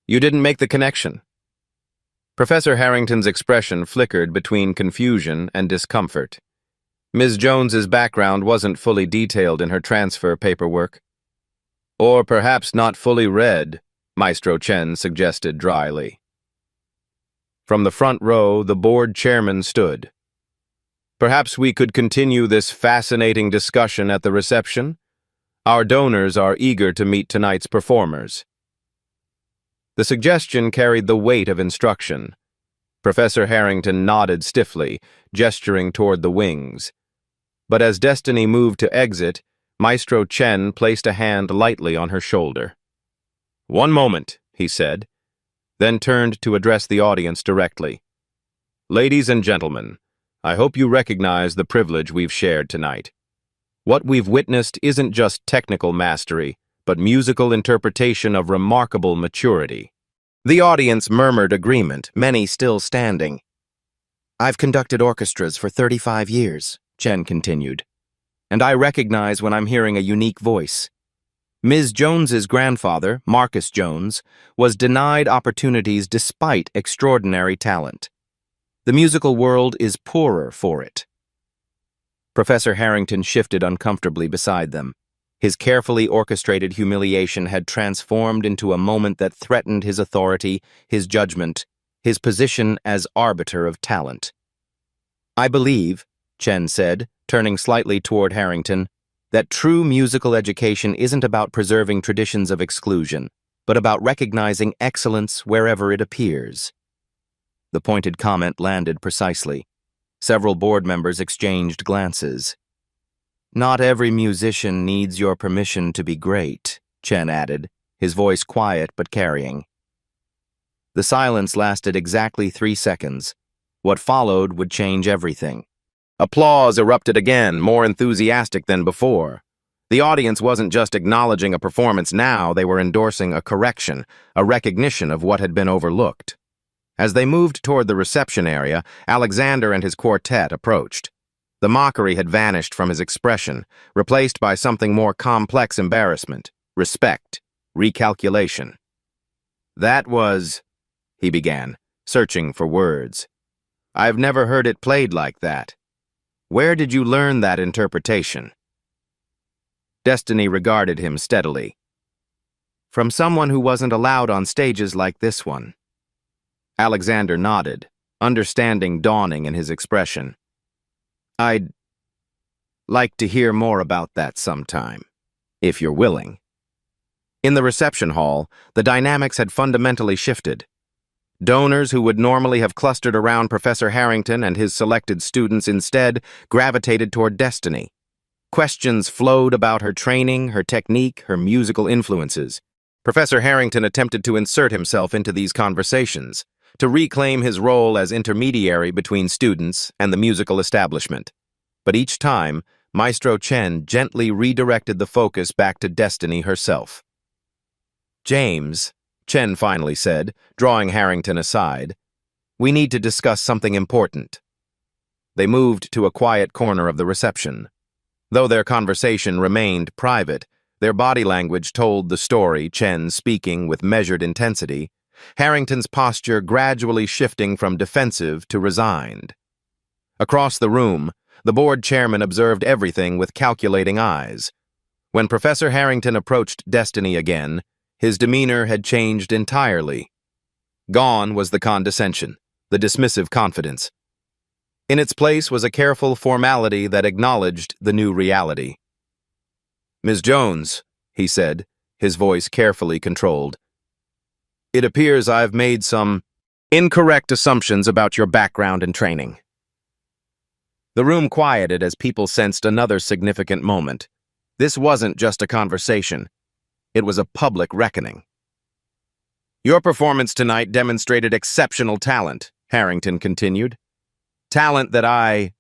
"You didn't make the connection." Professor Harrington's expression flickered between confusion and discomfort. Ms. Jones's background wasn't fully detailed in her transfer paperwork. "Or perhaps not fully read," Maestro Chen suggested dryly. From the front row, the board chairman stood. "Perhaps we could continue this fascinating discussion at the reception? Our donors are eager to meet tonight's performers." The suggestion carried the weight of instruction. Professor Harrington nodded stiffly, gesturing toward the wings. But as Destiny moved to exit, Maestro Chen placed a hand lightly on her shoulder. "One moment," he said, then turned to address the audience directly. "Ladies and gentlemen, I hope you recognize the privilege we've shared tonight. What we've witnessed isn't just technical mastery, but musical interpretation of remarkable maturity." The audience murmured agreement, many still standing. "I've conducted orchestras for 35 years, Chen continued, "and I recognize when I'm hearing a unique voice. Ms. Jones's grandfather, Marcus Jones, was denied opportunities despite extraordinary talent. The musical world is poorer for it." Professor Harrington shifted uncomfortably beside them. His carefully orchestrated humiliation had transformed into a moment that threatened his authority, his judgment, his position as arbiter of talent. "I believe," Chen said, turning slightly toward Harrington, "that true musical education isn't about preserving traditions of exclusion, but about recognizing excellence wherever it appears." The pointed comment landed precisely. Several board members exchanged glances. "Not every musician needs your permission to be great," Chen added, his voice quiet but carrying. The silence lasted exactly 3 seconds. What followed would change everything. Applause erupted again, more enthusiastic than before. The audience wasn't just acknowledging a performance now, they were endorsing a correction, a recognition of what had been overlooked. As they moved toward the reception area, Alexander and his quartet approached. The mockery had vanished from his expression, replaced by something more complex: embarrassment, respect, recalculation. "That was," he began, searching for words. "I've never heard it played like that. Where did you learn that interpretation?" Destiny regarded him steadily. "From someone who wasn't allowed on stages like this one." Alexander nodded, understanding dawning in his expression. "I'd like to hear more about that sometime, if you're willing." In the reception hall, the dynamics had fundamentally shifted. Donors who would normally have clustered around Professor Harrington and his selected students instead gravitated toward Destiny. Questions flowed about her training, her technique, her musical influences. Professor Harrington attempted to insert himself into these conversations, to reclaim his role as intermediary between students and the musical establishment. But each time, Maestro Chen gently redirected the focus back to Destiny herself. "James," Chen finally said, drawing Harrington aside, "we need to discuss something important." They moved to a quiet corner of the reception. Though their conversation remained private, their body language told the story, Chen speaking with measured intensity, Harrington's posture gradually shifting from defensive to resigned. Across the room, the board chairman observed everything with calculating eyes. When Professor Harrington approached Destiny again, his demeanor had changed entirely. Gone was the condescension, the dismissive confidence. In its place was a careful formality that acknowledged the new reality. "Ms. Jones," he said, his voice carefully controlled, "it appears I've made some incorrect assumptions about your background and training." The room quieted as people sensed another significant moment. This wasn't just a conversation. It was a public reckoning. "Your performance tonight demonstrated exceptional talent," Harrington continued. "Talent that I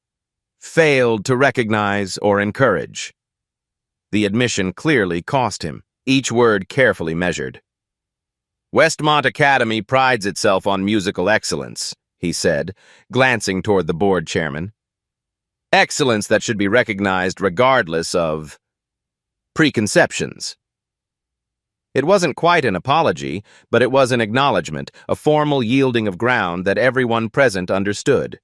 failed to recognize or encourage." The admission clearly cost him, each word carefully measured. "Westmont Academy prides itself on musical excellence," he said, glancing toward the board chairman. "Excellence that should be recognized regardless of preconceptions." It wasn't quite an apology, but it was an acknowledgement, a formal yielding of ground that everyone present understood.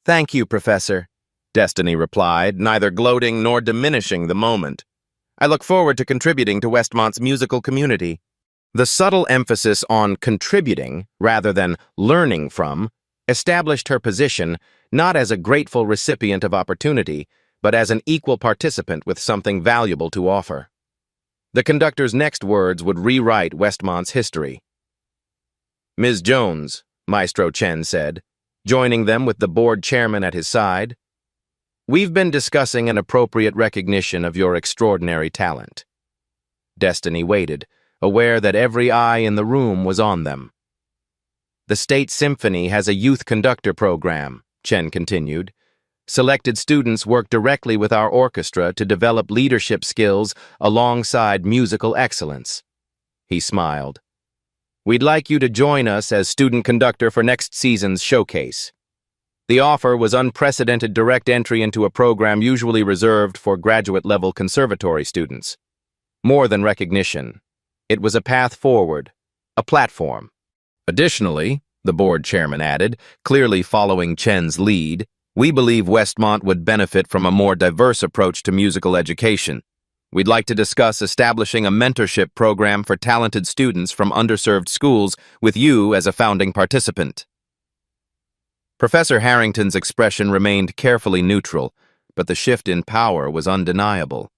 "Thank you, Professor," Destiny replied, neither gloating nor diminishing the moment. "I look forward to contributing to Westmont's musical community." The subtle emphasis on contributing, rather than learning from, established her position not as a grateful recipient of opportunity, but as an equal participant with something valuable to offer. The conductor's next words would rewrite Westmont's history. "Ms. Jones," Maestro Chen said, joining them with the board chairman at his side, "we've been discussing an appropriate recognition of your extraordinary talent." Destiny waited, aware that every eye in the room was on them. "The State Symphony has a youth conductor program," Chen continued. "Selected students work directly with our orchestra to develop leadership skills alongside musical excellence." He smiled. "We'd like you to join us as student conductor for next season's showcase." The offer was unprecedented direct entry into a program usually reserved for graduate-level conservatory students. More than recognition, it was a path forward, a platform. "Additionally," the board chairman added, clearly following Chen's lead, "we believe Westmont would benefit from a more diverse approach to musical education. We'd like to discuss establishing a mentorship program for talented students from underserved schools with you as a founding participant." Professor Harrington's expression remained carefully neutral, but the shift in power was undeniable.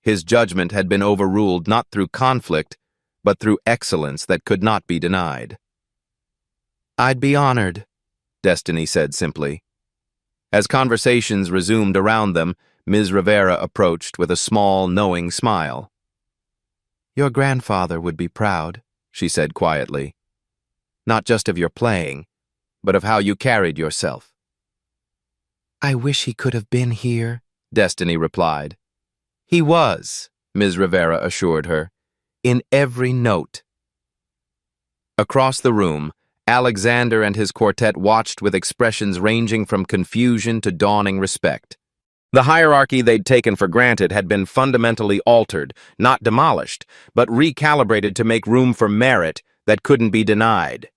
His judgment had been overruled not through conflict, but through excellence that could not be denied. "I'd be honored," Destiny said simply. As conversations resumed around them, Ms. Rivera approached with a small, knowing smile. "Your grandfather would be proud," she said quietly. "Not just of your playing, but of how you carried yourself." "I wish he could have been here," Destiny replied. He was, Ms. Rivera assured her, in every note. Across the room, Alexander and his quartet watched with expressions ranging from confusion to dawning respect. The hierarchy they'd taken for granted had been fundamentally altered, not demolished, but recalibrated to make room for merit that couldn't be denied.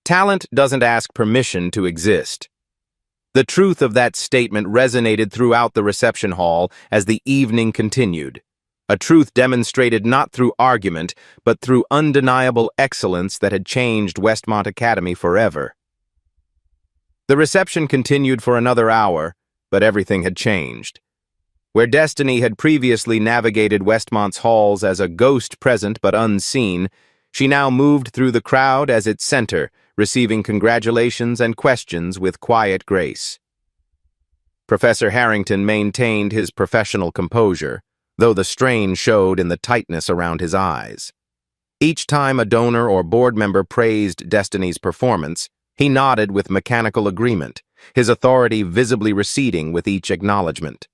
Talent doesn't ask permission to exist. The truth of that statement resonated throughout the reception hall as the evening continued, a truth demonstrated not through argument, but through undeniable excellence that had changed Westmont Academy forever. The reception continued for another hour, but everything had changed. Where Destiny had previously navigated Westmont's halls as a ghost present but unseen, she now moved through the crowd as its center, receiving congratulations and questions with quiet grace. Professor Harrington maintained his professional composure, though the strain showed in the tightness around his eyes. Each time a donor or board member praised Destiny's performance, he nodded with mechanical agreement, his authority visibly receding with each acknowledgement.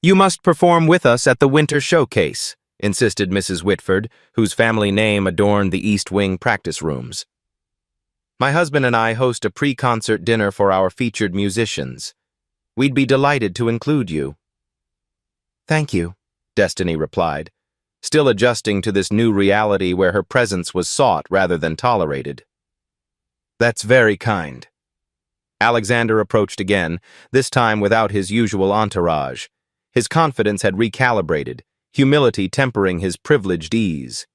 "You must perform with us at the Winter Showcase," insisted Mrs. Whitford, whose family name adorned the East Wing practice rooms. "My husband and I host a pre-concert dinner for our featured musicians. We'd be delighted to include you." "Thank you," Destiny replied, still adjusting to this new reality where her presence was sought rather than tolerated. "That's very kind." Alexander approached again, this time without his usual entourage. His confidence had recalibrated, humility tempering his privileged ease.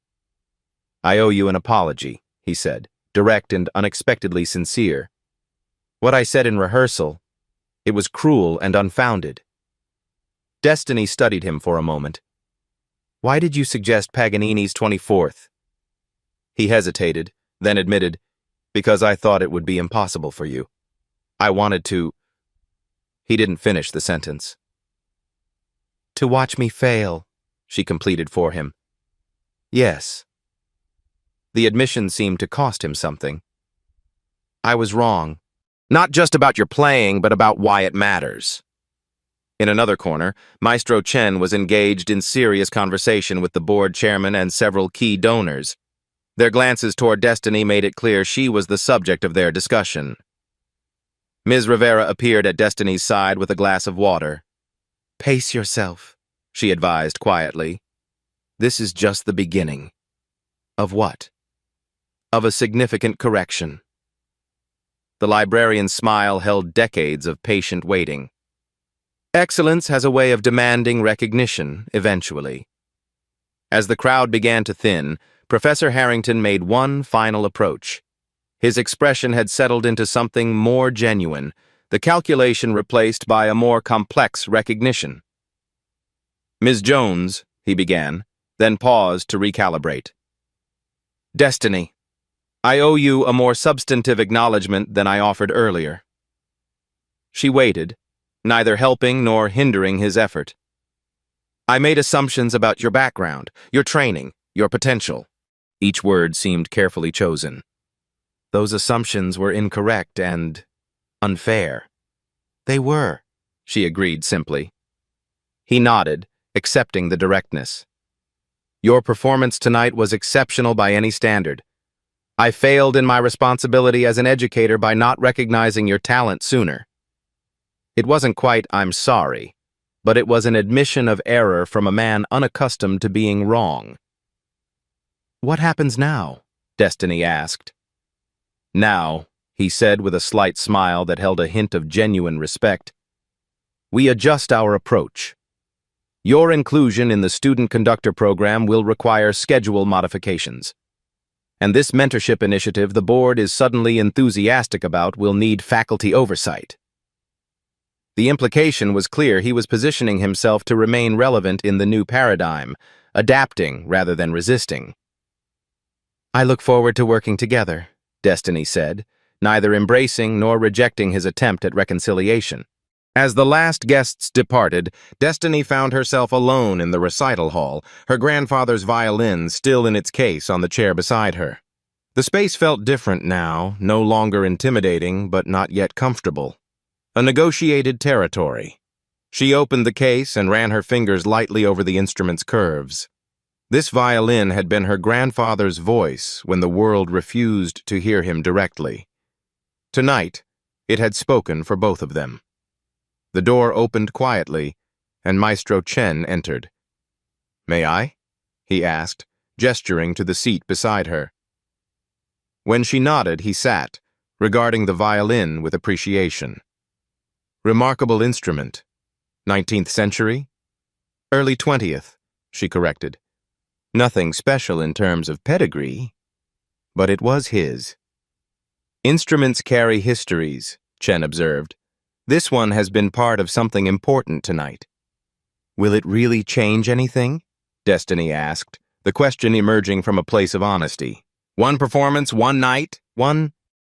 "I owe you an apology," he said, direct and unexpectedly sincere. "What I said in rehearsal, it was cruel and unfounded." Destiny studied him for a moment. "Why did you suggest Paganini's 24th? He hesitated, then admitted, "Because I thought it would be impossible for you. I wanted to—" He didn't finish the sentence. "To watch me fail," she completed for him. "Yes." The admission seemed to cost him something. "I was wrong. Not just about your playing, but about why it matters." In another corner, Maestro Chen was engaged in serious conversation with the board chairman and several key donors. Their glances toward Destiny made it clear she was the subject of their discussion. Ms. Rivera appeared at Destiny's side with a glass of water. "Pace yourself," she advised quietly. "This is just the beginning." "Of what?" "Of a significant correction." The librarian's smile held decades of patient waiting. Excellence has a way of demanding recognition, eventually. As the crowd began to thin, Professor Harrington made one final approach. His expression had settled into something more genuine, the calculation replaced by a more complex recognition. "Ms. Jones," he began, then paused to recalibrate. "Destiny, I owe you a more substantive acknowledgement than I offered earlier." She waited, neither helping nor hindering his effort. "I made assumptions about your background, your training, your potential." Each word seemed carefully chosen. "Those assumptions were incorrect and unfair." "They were," she agreed simply. He nodded, accepting the directness. "Your performance tonight was exceptional by any standard. I failed in my responsibility as an educator by not recognizing your talent sooner. It wasn't quite, 'I'm sorry,' but it was an admission of error from a man unaccustomed to being wrong." "What happens now?" Destiny asked. "Now," he said with a slight smile that held a hint of genuine respect, "we adjust our approach. Your inclusion in the student conductor program will require schedule modifications. And this mentorship initiative the board is suddenly enthusiastic about will need faculty oversight." The implication was clear. He was positioning himself to remain relevant in the new paradigm, adapting rather than resisting. "I look forward to working together," Destiny said, neither embracing nor rejecting his attempt at reconciliation. As the last guests departed, Destiny found herself alone in the recital hall, her grandfather's violin still in its case on the chair beside her. The space felt different now, no longer intimidating but not yet comfortable. A negotiated territory. She opened the case and ran her fingers lightly over the instrument's curves. This violin had been her grandfather's voice when the world refused to hear him directly. Tonight, it had spoken for both of them. The door opened quietly, and Maestro Chen entered. "May I?" he asked, gesturing to the seat beside her. When she nodded, he sat, regarding the violin with appreciation. "Remarkable instrument. 19th century? Early 20th, she corrected. Nothing special in terms of pedigree, but it was his. "Instruments carry histories," Chen observed. "This one has been part of something important tonight." "Will it really change anything?" Destiny asked, the question emerging from a place of honesty. "One performance, one night, one—"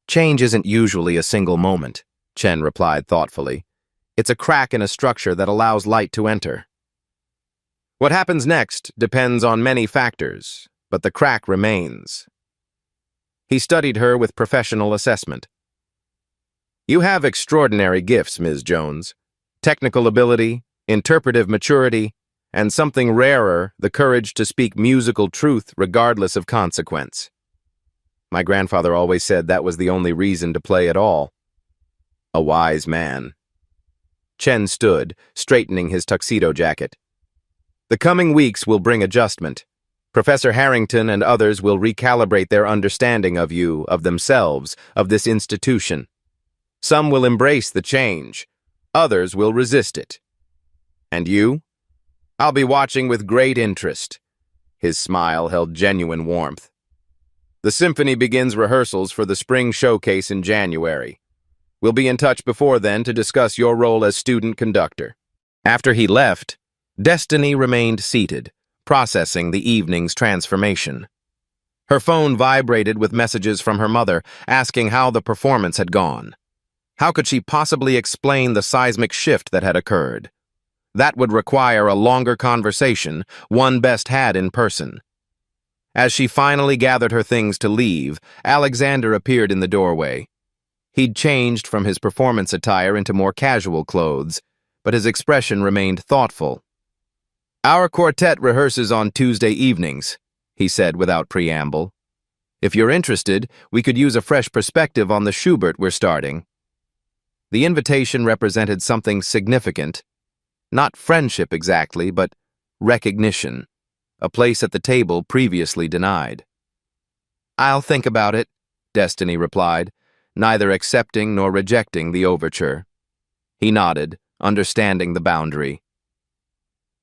"Change isn't usually a single moment," Chen replied thoughtfully. "It's a crack in a structure that allows light to enter. What happens next depends on many factors, but the crack remains." He studied her with professional assessment. "You have extraordinary gifts, Ms. Jones. Technical ability, interpretive maturity, and something rarer, the courage to speak musical truth regardless of consequence. My grandfather always said that was the only reason to play at all." A wise man. Chen stood, straightening his tuxedo jacket. "The coming weeks will bring adjustment. Professor Harrington and others will recalibrate their understanding of you, of themselves, of this institution. Some will embrace the change. Others will resist it. And you? I'll be watching with great interest." His smile held genuine warmth. "The symphony begins rehearsals for the spring showcase in January. We'll be in touch before then to discuss your role as student conductor." After he left, Destiny remained seated, processing the evening's transformation. Her phone vibrated with messages from her mother, asking how the performance had gone. How could she possibly explain the seismic shift that had occurred? That would require a longer conversation, one best had in person. As she finally gathered her things to leave, Alexander appeared in the doorway. He'd changed from his performance attire into more casual clothes, but his expression remained thoughtful. "Our quartet rehearses on Tuesday evenings," he said without preamble. "If you're interested, we could use a fresh perspective on the Schubert we're starting." The invitation represented something significant. Not friendship exactly, but recognition. A place at the table previously denied. "I'll think about it," Destiny replied, neither accepting nor rejecting the overture. He nodded, understanding the boundary.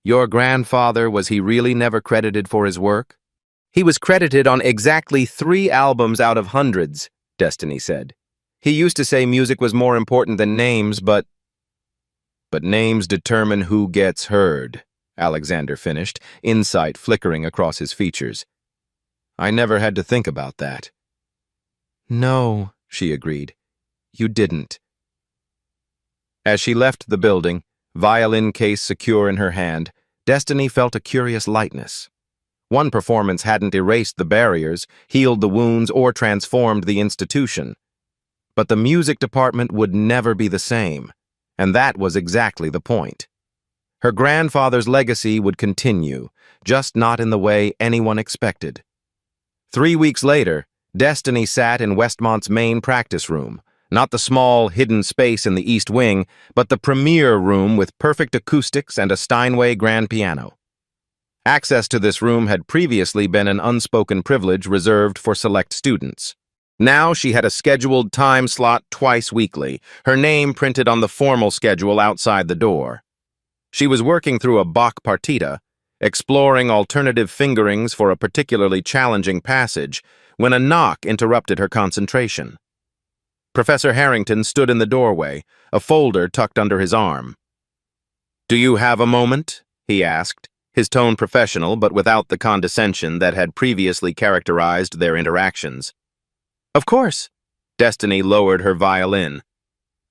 "Your grandfather, was he really never credited for his work?" "He was credited on exactly 3 albums out of hundreds," Destiny said. "He used to say music was more important than names, but—" "But names determine who gets heard," Alexander finished, insight flickering across his features. "I never had to think about that." "No," she agreed. "You didn't." As she left the building, violin case secure in her hand, Destiny felt a curious lightness. One performance hadn't erased the barriers, healed the wounds, or transformed the institution. But the music department would never be the same, and that was exactly the point. Her grandfather's legacy would continue, just not in the way anyone expected. 3 weeks later, Destiny sat in Westmont's main practice room, not the small, hidden space in the East Wing, but the premier room with perfect acoustics and a Steinway grand piano. Access to this room had previously been an unspoken privilege reserved for select students. Now she had a scheduled time slot twice weekly, her name printed on the formal schedule outside the door. She was working through a Bach partita, exploring alternative fingerings for a particularly challenging passage, when a knock interrupted her concentration. Professor Harrington stood in the doorway, a folder tucked under his arm. "Do you have a moment?" he asked, his tone professional but without the condescension that had previously characterized their interactions. "Of course." Destiny lowered her violin.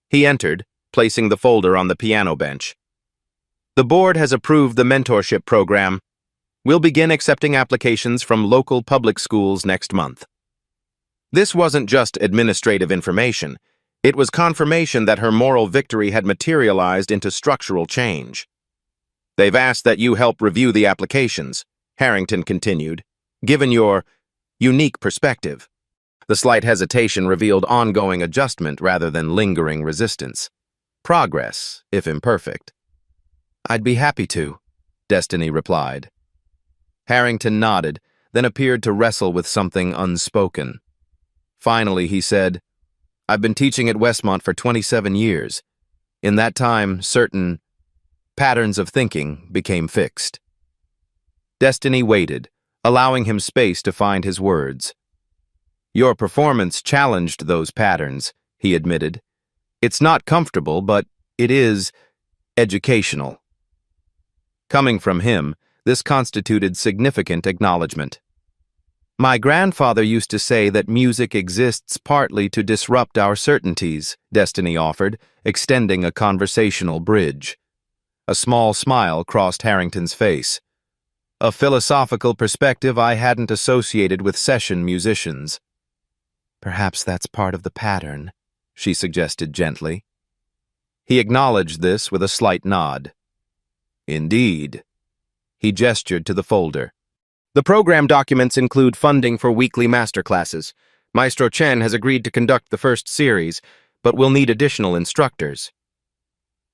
He entered, placing the folder on the piano bench. "The board has approved the mentorship program. We'll begin accepting applications from local public schools next month." This wasn't just administrative information. It was confirmation that her moral victory had materialized into structural change. "They've asked that you help review the applications," Harrington continued, "given your unique perspective." The slight hesitation revealed ongoing adjustment rather than lingering resistance. Progress, if imperfect. "I'd be happy to," Destiny replied. Harrington nodded, then appeared to wrestle with something unspoken. Finally, he said, "I've been teaching at Westmont for 27 years. In that time, certain patterns of thinking became fixed." Destiny waited, allowing him space to find his words. "Your performance challenged those patterns," he admitted. "It's not comfortable, but it is educational." Coming from him, this constituted significant acknowledgement. "My grandfather used to say that music exists partly to disrupt our certainties," Destiny offered, extending a conversational bridge. A small smile crossed Harrington's face. "A philosophical perspective I hadn't associated with session musicians." "Perhaps that's part of the pattern," she suggested gently. He acknowledged this with a slight nod. "Indeed." He gestured to the folder. "The program documents include funding for weekly masterclasses. Maestro Chen has agreed to conduct the first series, but will need additional instructors."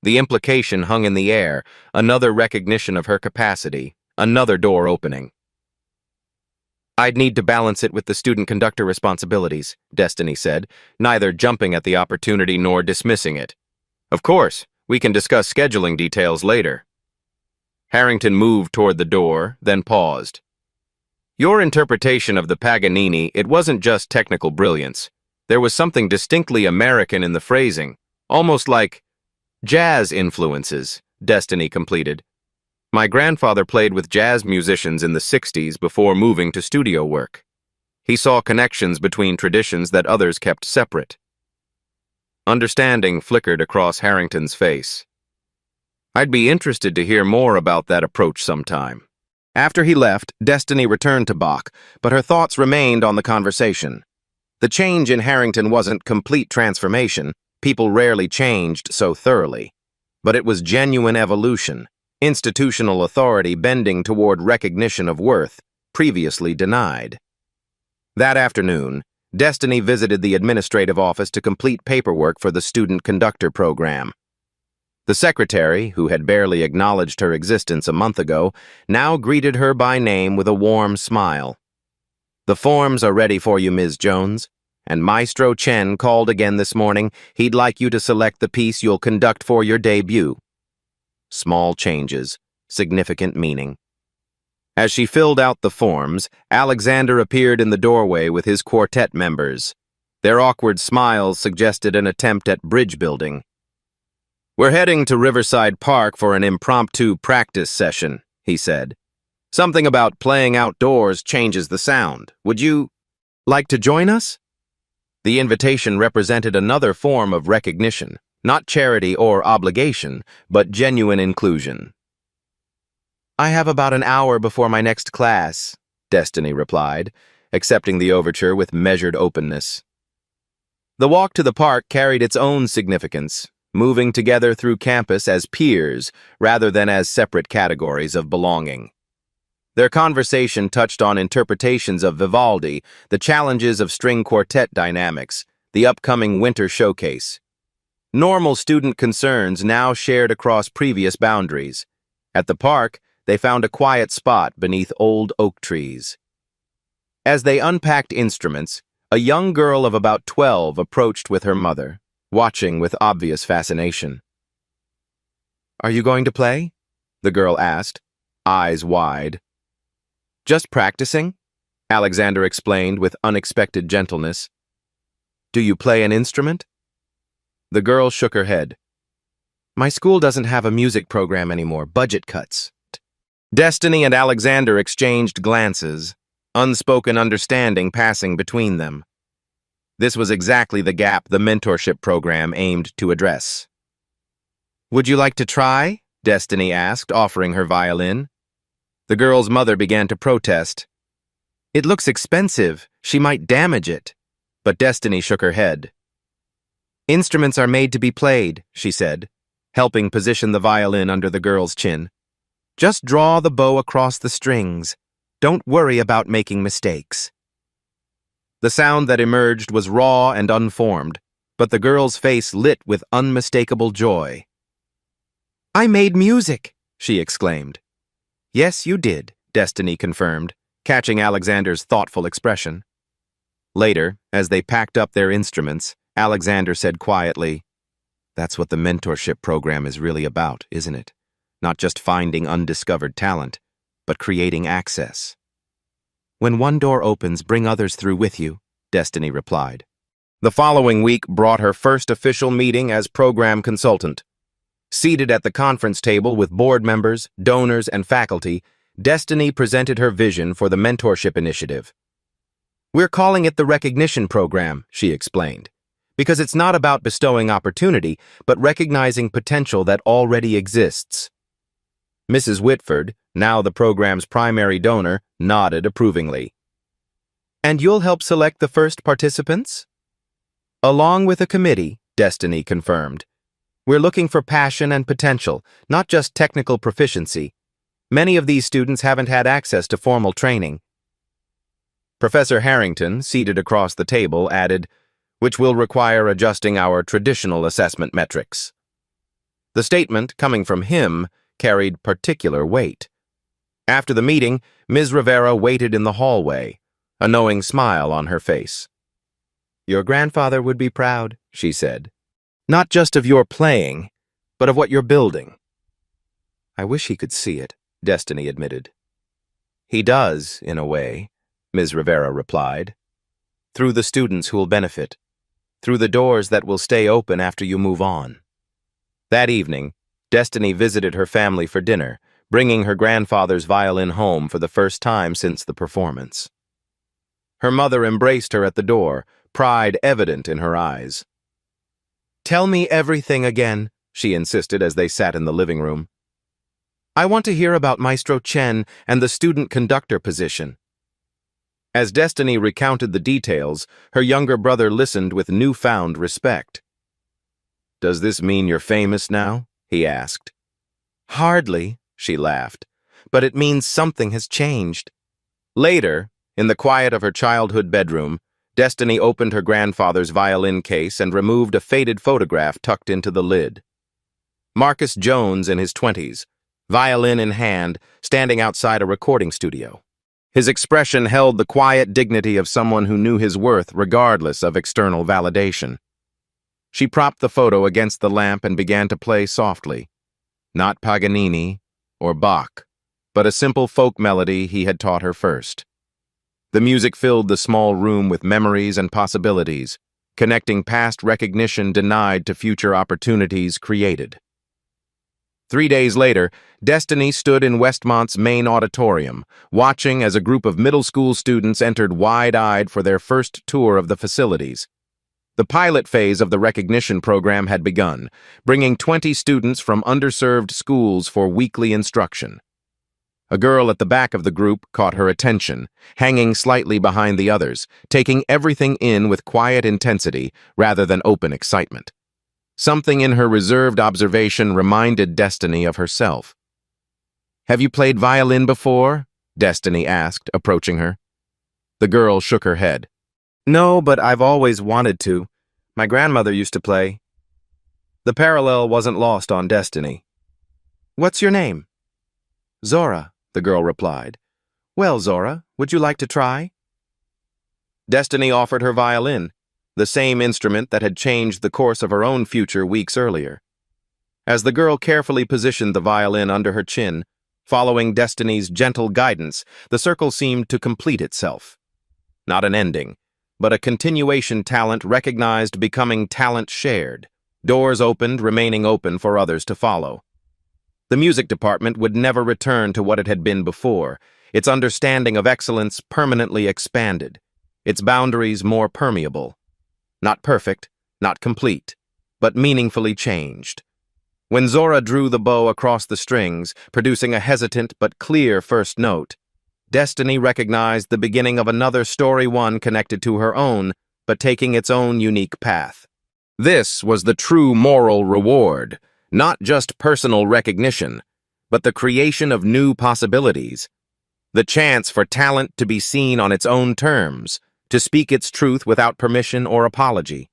The implication hung in the air, another recognition of her capacity, another door opening. "I'd need to balance it with the student conductor responsibilities," Destiny said, neither jumping at the opportunity nor dismissing it. "Of course, we can discuss scheduling details later." Harrington moved toward the door, then paused. "Your interpretation of the Paganini, it wasn't just technical brilliance. There was something distinctly American in the phrasing, almost like jazz influences," Destiny completed. "My grandfather played with jazz musicians in the 60s before moving to studio work. He saw connections between traditions that others kept separate." Understanding flickered across Harrington's face. "I'd be interested to hear more about that approach sometime." After he left, Destiny returned to Bach, but her thoughts remained on the conversation. The change in Harrington wasn't complete transformation. People rarely changed so thoroughly. But it was genuine evolution. Institutional authority bending toward recognition of worth, previously denied. That afternoon, Destiny visited the administrative office to complete paperwork for the student conductor program. The secretary, who had barely acknowledged her existence a month ago, now greeted her by name with a warm smile. "The forms are ready for you, Ms. Jones, and Maestro Chen called again this morning. He'd like you to select the piece you'll conduct for your debut." Small changes, significant meaning. As she filled out the forms, Alexander appeared in the doorway with his quartet members. Their awkward smiles suggested an attempt at bridge building. "We're heading to Riverside Park for an impromptu practice session," he said. "Something about playing outdoors changes the sound. Would you like to join us?" The invitation represented another form of recognition. Not charity or obligation, but genuine inclusion. "I have about an hour before my next class," Destiny replied, accepting the overture with measured openness. The walk to the park carried its own significance, moving together through campus as peers rather than as separate categories of belonging. Their conversation touched on interpretations of Vivaldi, the challenges of string quartet dynamics, the upcoming winter showcase. Normal student concerns now shared across previous boundaries. At the park, they found a quiet spot beneath old oak trees. As they unpacked instruments, a young girl of about 12 approached with her mother, watching with obvious fascination. "Are you going to play?" the girl asked, eyes wide. "Just practicing," Alexander explained with unexpected gentleness. "Do you play an instrument?" The girl shook her head. "My school doesn't have a music program anymore. Budget cuts." Destiny and Alexander exchanged glances, unspoken understanding passing between them. This was exactly the gap the mentorship program aimed to address. "Would you like to try?" Destiny asked, offering her violin. The girl's mother began to protest. "It looks expensive. She might damage it." But Destiny shook her head. Instruments are made to be played, she said, helping position the violin under the girl's chin. Just draw the bow across the strings. Don't worry about making mistakes. The sound that emerged was raw and unformed, but the girl's face lit with unmistakable joy. I made music, she exclaimed. Yes, you did, Destiny confirmed, catching Alexander's thoughtful expression. Later, as they packed up their instruments, Alexander said quietly, That's what the mentorship program is really about, isn't it? Not just finding undiscovered talent, but creating access. When one door opens, bring others through with you, Destiny replied. The following week brought her first official meeting as program consultant. Seated at the conference table with board members, donors, and faculty, Destiny presented her vision for the mentorship initiative. We're calling it the Recognition Program, she explained, because it's not about bestowing opportunity, but recognizing potential that already exists. Mrs. Whitford, now the program's primary donor, nodded approvingly. And you'll help select the first participants? Along with a committee, Destiny confirmed. We're looking for passion and potential, not just technical proficiency. Many of these students haven't had access to formal training. Professor Harrington, seated across the table, added, which will require adjusting our traditional assessment metrics. The statement, coming from him, carried particular weight. After the meeting, Ms. Rivera waited in the hallway, a knowing smile on her face. Your grandfather would be proud, she said. Not just of your playing, but of what you're building. I wish he could see it, Destiny admitted. He does, in a way, Ms. Rivera replied. Through the students who will benefit. Through the doors that will stay open after you move on. That evening, Destiny visited her family for dinner, bringing her grandfather's violin home for the first time since the performance. Her mother embraced her at the door, pride evident in her eyes. Tell me everything again, she insisted as they sat in the living room. I want to hear about Maestro Chen and the student conductor position. As Destiny recounted the details, her younger brother listened with newfound respect. Does this mean you're famous now? He asked. Hardly, she laughed, but it means something has changed. Later, in the quiet of her childhood bedroom, Destiny opened her grandfather's violin case and removed a faded photograph tucked into the lid. Marcus Jones in his 20s, violin in hand, standing outside a recording studio. His expression held the quiet dignity of someone who knew his worth regardless of external validation. She propped the photo against the lamp and began to play softly. Not Paganini or Bach, but a simple folk melody he had taught her first. The music filled the small room with memories and possibilities, connecting past recognition denied to future opportunities created. 3 days later, Destiny stood in Westmont's main auditorium, watching as a group of middle school students entered wide-eyed for their first tour of the facilities. The pilot phase of the recognition program had begun, bringing 20 students from underserved schools for weekly instruction. A girl at the back of the group caught her attention, hanging slightly behind the others, taking everything in with quiet intensity rather than open excitement. Something in her reserved observation reminded Destiny of herself. Have you played violin before? Destiny asked, approaching her. The girl shook her head. No, but I've always wanted to. My grandmother used to play. The parallel wasn't lost on Destiny. What's your name? Zora, the girl replied. Well, Zora, would you like to try? Destiny offered her violin, the same instrument that had changed the course of her own future weeks earlier. As the girl carefully positioned the violin under her chin, following Destiny's gentle guidance, the circle seemed to complete itself. Not an ending, but a continuation, talent recognized becoming talent shared, doors opened remaining open for others to follow. The music department would never return to what it had been before, its understanding of excellence permanently expanded, its boundaries more permeable. Not perfect, not complete, but meaningfully changed. When Zora drew the bow across the strings, producing a hesitant but clear first note, Destiny recognized the beginning of another story, one connected to her own, but taking its own unique path. This was the true moral reward, not just personal recognition, but the creation of new possibilities. The chance for talent to be seen on its own terms, to speak its truth without permission or apology.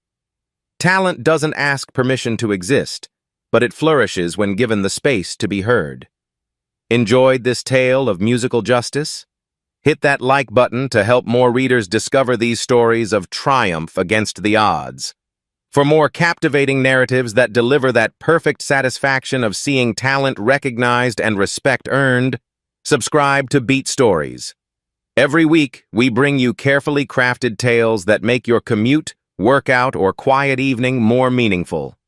Talent doesn't ask permission to exist, but it flourishes when given the space to be heard. Enjoyed this tale of musical justice? Hit that like button to help more readers discover these stories of triumph against the odds. For more captivating narratives that deliver that perfect satisfaction of seeing talent recognized and respect earned, subscribe to Beat Stories. Every week, we bring you carefully crafted tales that make your commute, workout, or quiet evening more meaningful.